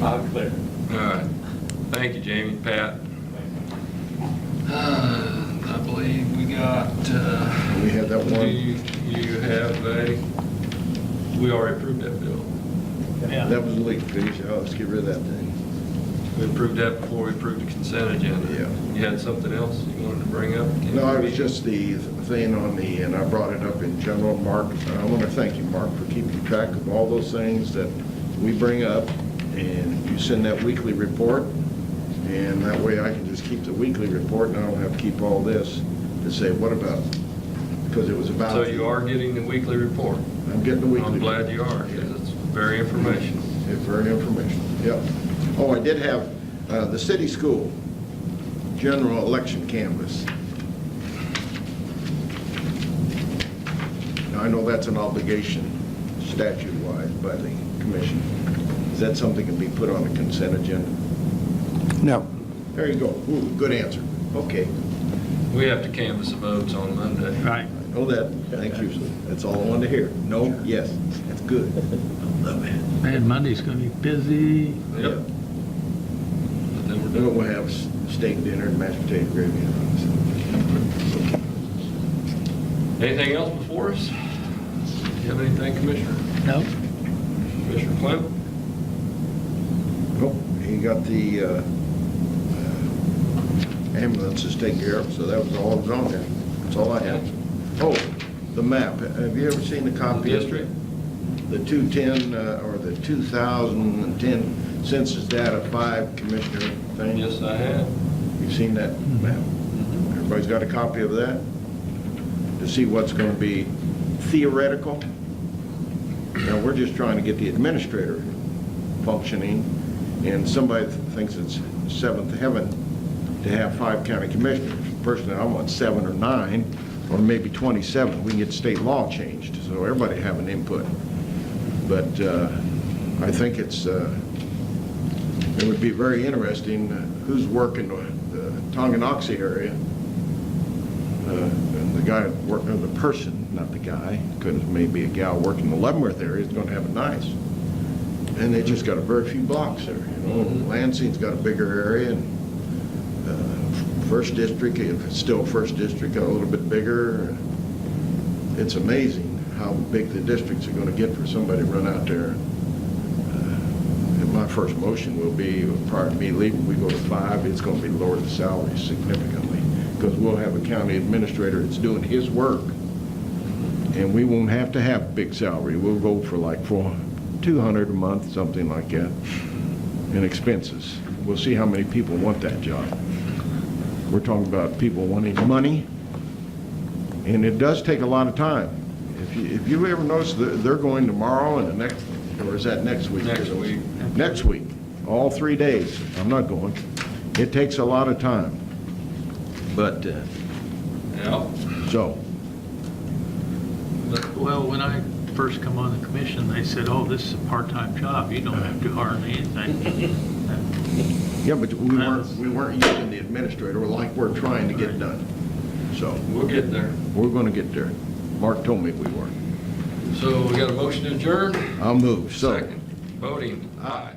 Speaker 11: I'm clear.
Speaker 1: All right. Thank you, Jamie. Pat? I believe we got,
Speaker 2: We had that
Speaker 1: do
Speaker 2: one.
Speaker 1: you have we already approved that bill.
Speaker 2: That was leaked. Oh, let's get rid of that thing.
Speaker 1: We approved that before we approved the consent agenda.
Speaker 2: Yeah.
Speaker 1: You had something else you wanted to bring up?
Speaker 2: No, it was just the thing on the, and I brought it up in general, Mark. I want to thank you, Mark, for keeping track of all those things that we bring up, and you send that weekly report, and that way I can just keep the weekly report, and I don't have to keep all this to say, what about, because it was about.
Speaker 1: So you are getting the weekly report?
Speaker 2: I'm getting the weekly.
Speaker 1: I'm glad you are, because it's very informational.
Speaker 2: It's very informational, yep. Oh, I did have the city school general election canvass. Now, I know that's an obligation statute-wise by the commission. Is that something that can be put on a consent agenda?
Speaker 4: No.
Speaker 2: There you go. Ooh, good answer. Okay.
Speaker 1: We have to canvass the votes on Monday.
Speaker 6: Right.
Speaker 2: I know that. Thank you. That's all I wanted to hear. No, yes. That's good. I love it.
Speaker 6: Man, Monday's going to be busy.
Speaker 1: Yep. But then we're
Speaker 2: Then
Speaker 1: done.
Speaker 2: we'll have steak dinner and mashed potato gravy.
Speaker 1: Anything else before us? Do you have anything, Commissioner?
Speaker 6: No?
Speaker 1: Commissioner Clem?
Speaker 2: Nope, he got the ambulances taken care of, so that was all that was on there. That's all I had. Oh, the map. Have you ever seen the copy?
Speaker 1: The district?
Speaker 2: The 210, or the 2010 census data 5 commissioner thing?
Speaker 1: Yes, I have.
Speaker 2: You've seen that map? Everybody's got a copy of that? To see what's going to be theoretical? Now, we're just trying to get the administrator functioning, and somebody thinks it's seventh heaven to have 5 county commissioners. Personally, I want 7 or 9, or maybe 27. We can get state law changed, so everybody have an input. But I think it would be very interesting who's working the Tonganoxie area. The guy, the person, not the guy, because maybe a gal working the Leavenworth area is going to have it nice. And they just got a very few blocks there, you know. Lansing's got a bigger area, and First District, if it's still First District, a little bit bigger. It's amazing how big the districts are going to get for somebody to run out there. And my first motion will be, prior to me leaving, we go to 5, it's going to be lower the salary significantly, because we'll have a county administrator that's doing his work, and we won't have to have a big salary. We'll go for like $200 a month, something like that, in expenses. We'll see how many people want that job. We're talking about people wanting money, and it does take a lot of time. If you ever notice, they're going tomorrow and the next, or is that next week?
Speaker 1: Next week.
Speaker 2: Next week, all 3 days. I'm not going. It takes a lot of time. But,
Speaker 1: Yeah.
Speaker 2: so,
Speaker 6: Well, when I first come on the commission, they said, oh, this is a part-time job. You don't have to hardly anything.
Speaker 2: yeah, but we weren't using the administrator like we're trying to get done. So,
Speaker 1: We'll get there.
Speaker 2: we're going to get there. Mark told me we were.
Speaker 1: So we got a motion to adjourn?
Speaker 2: I'll move. So.
Speaker 1: Second. Voting. Aye.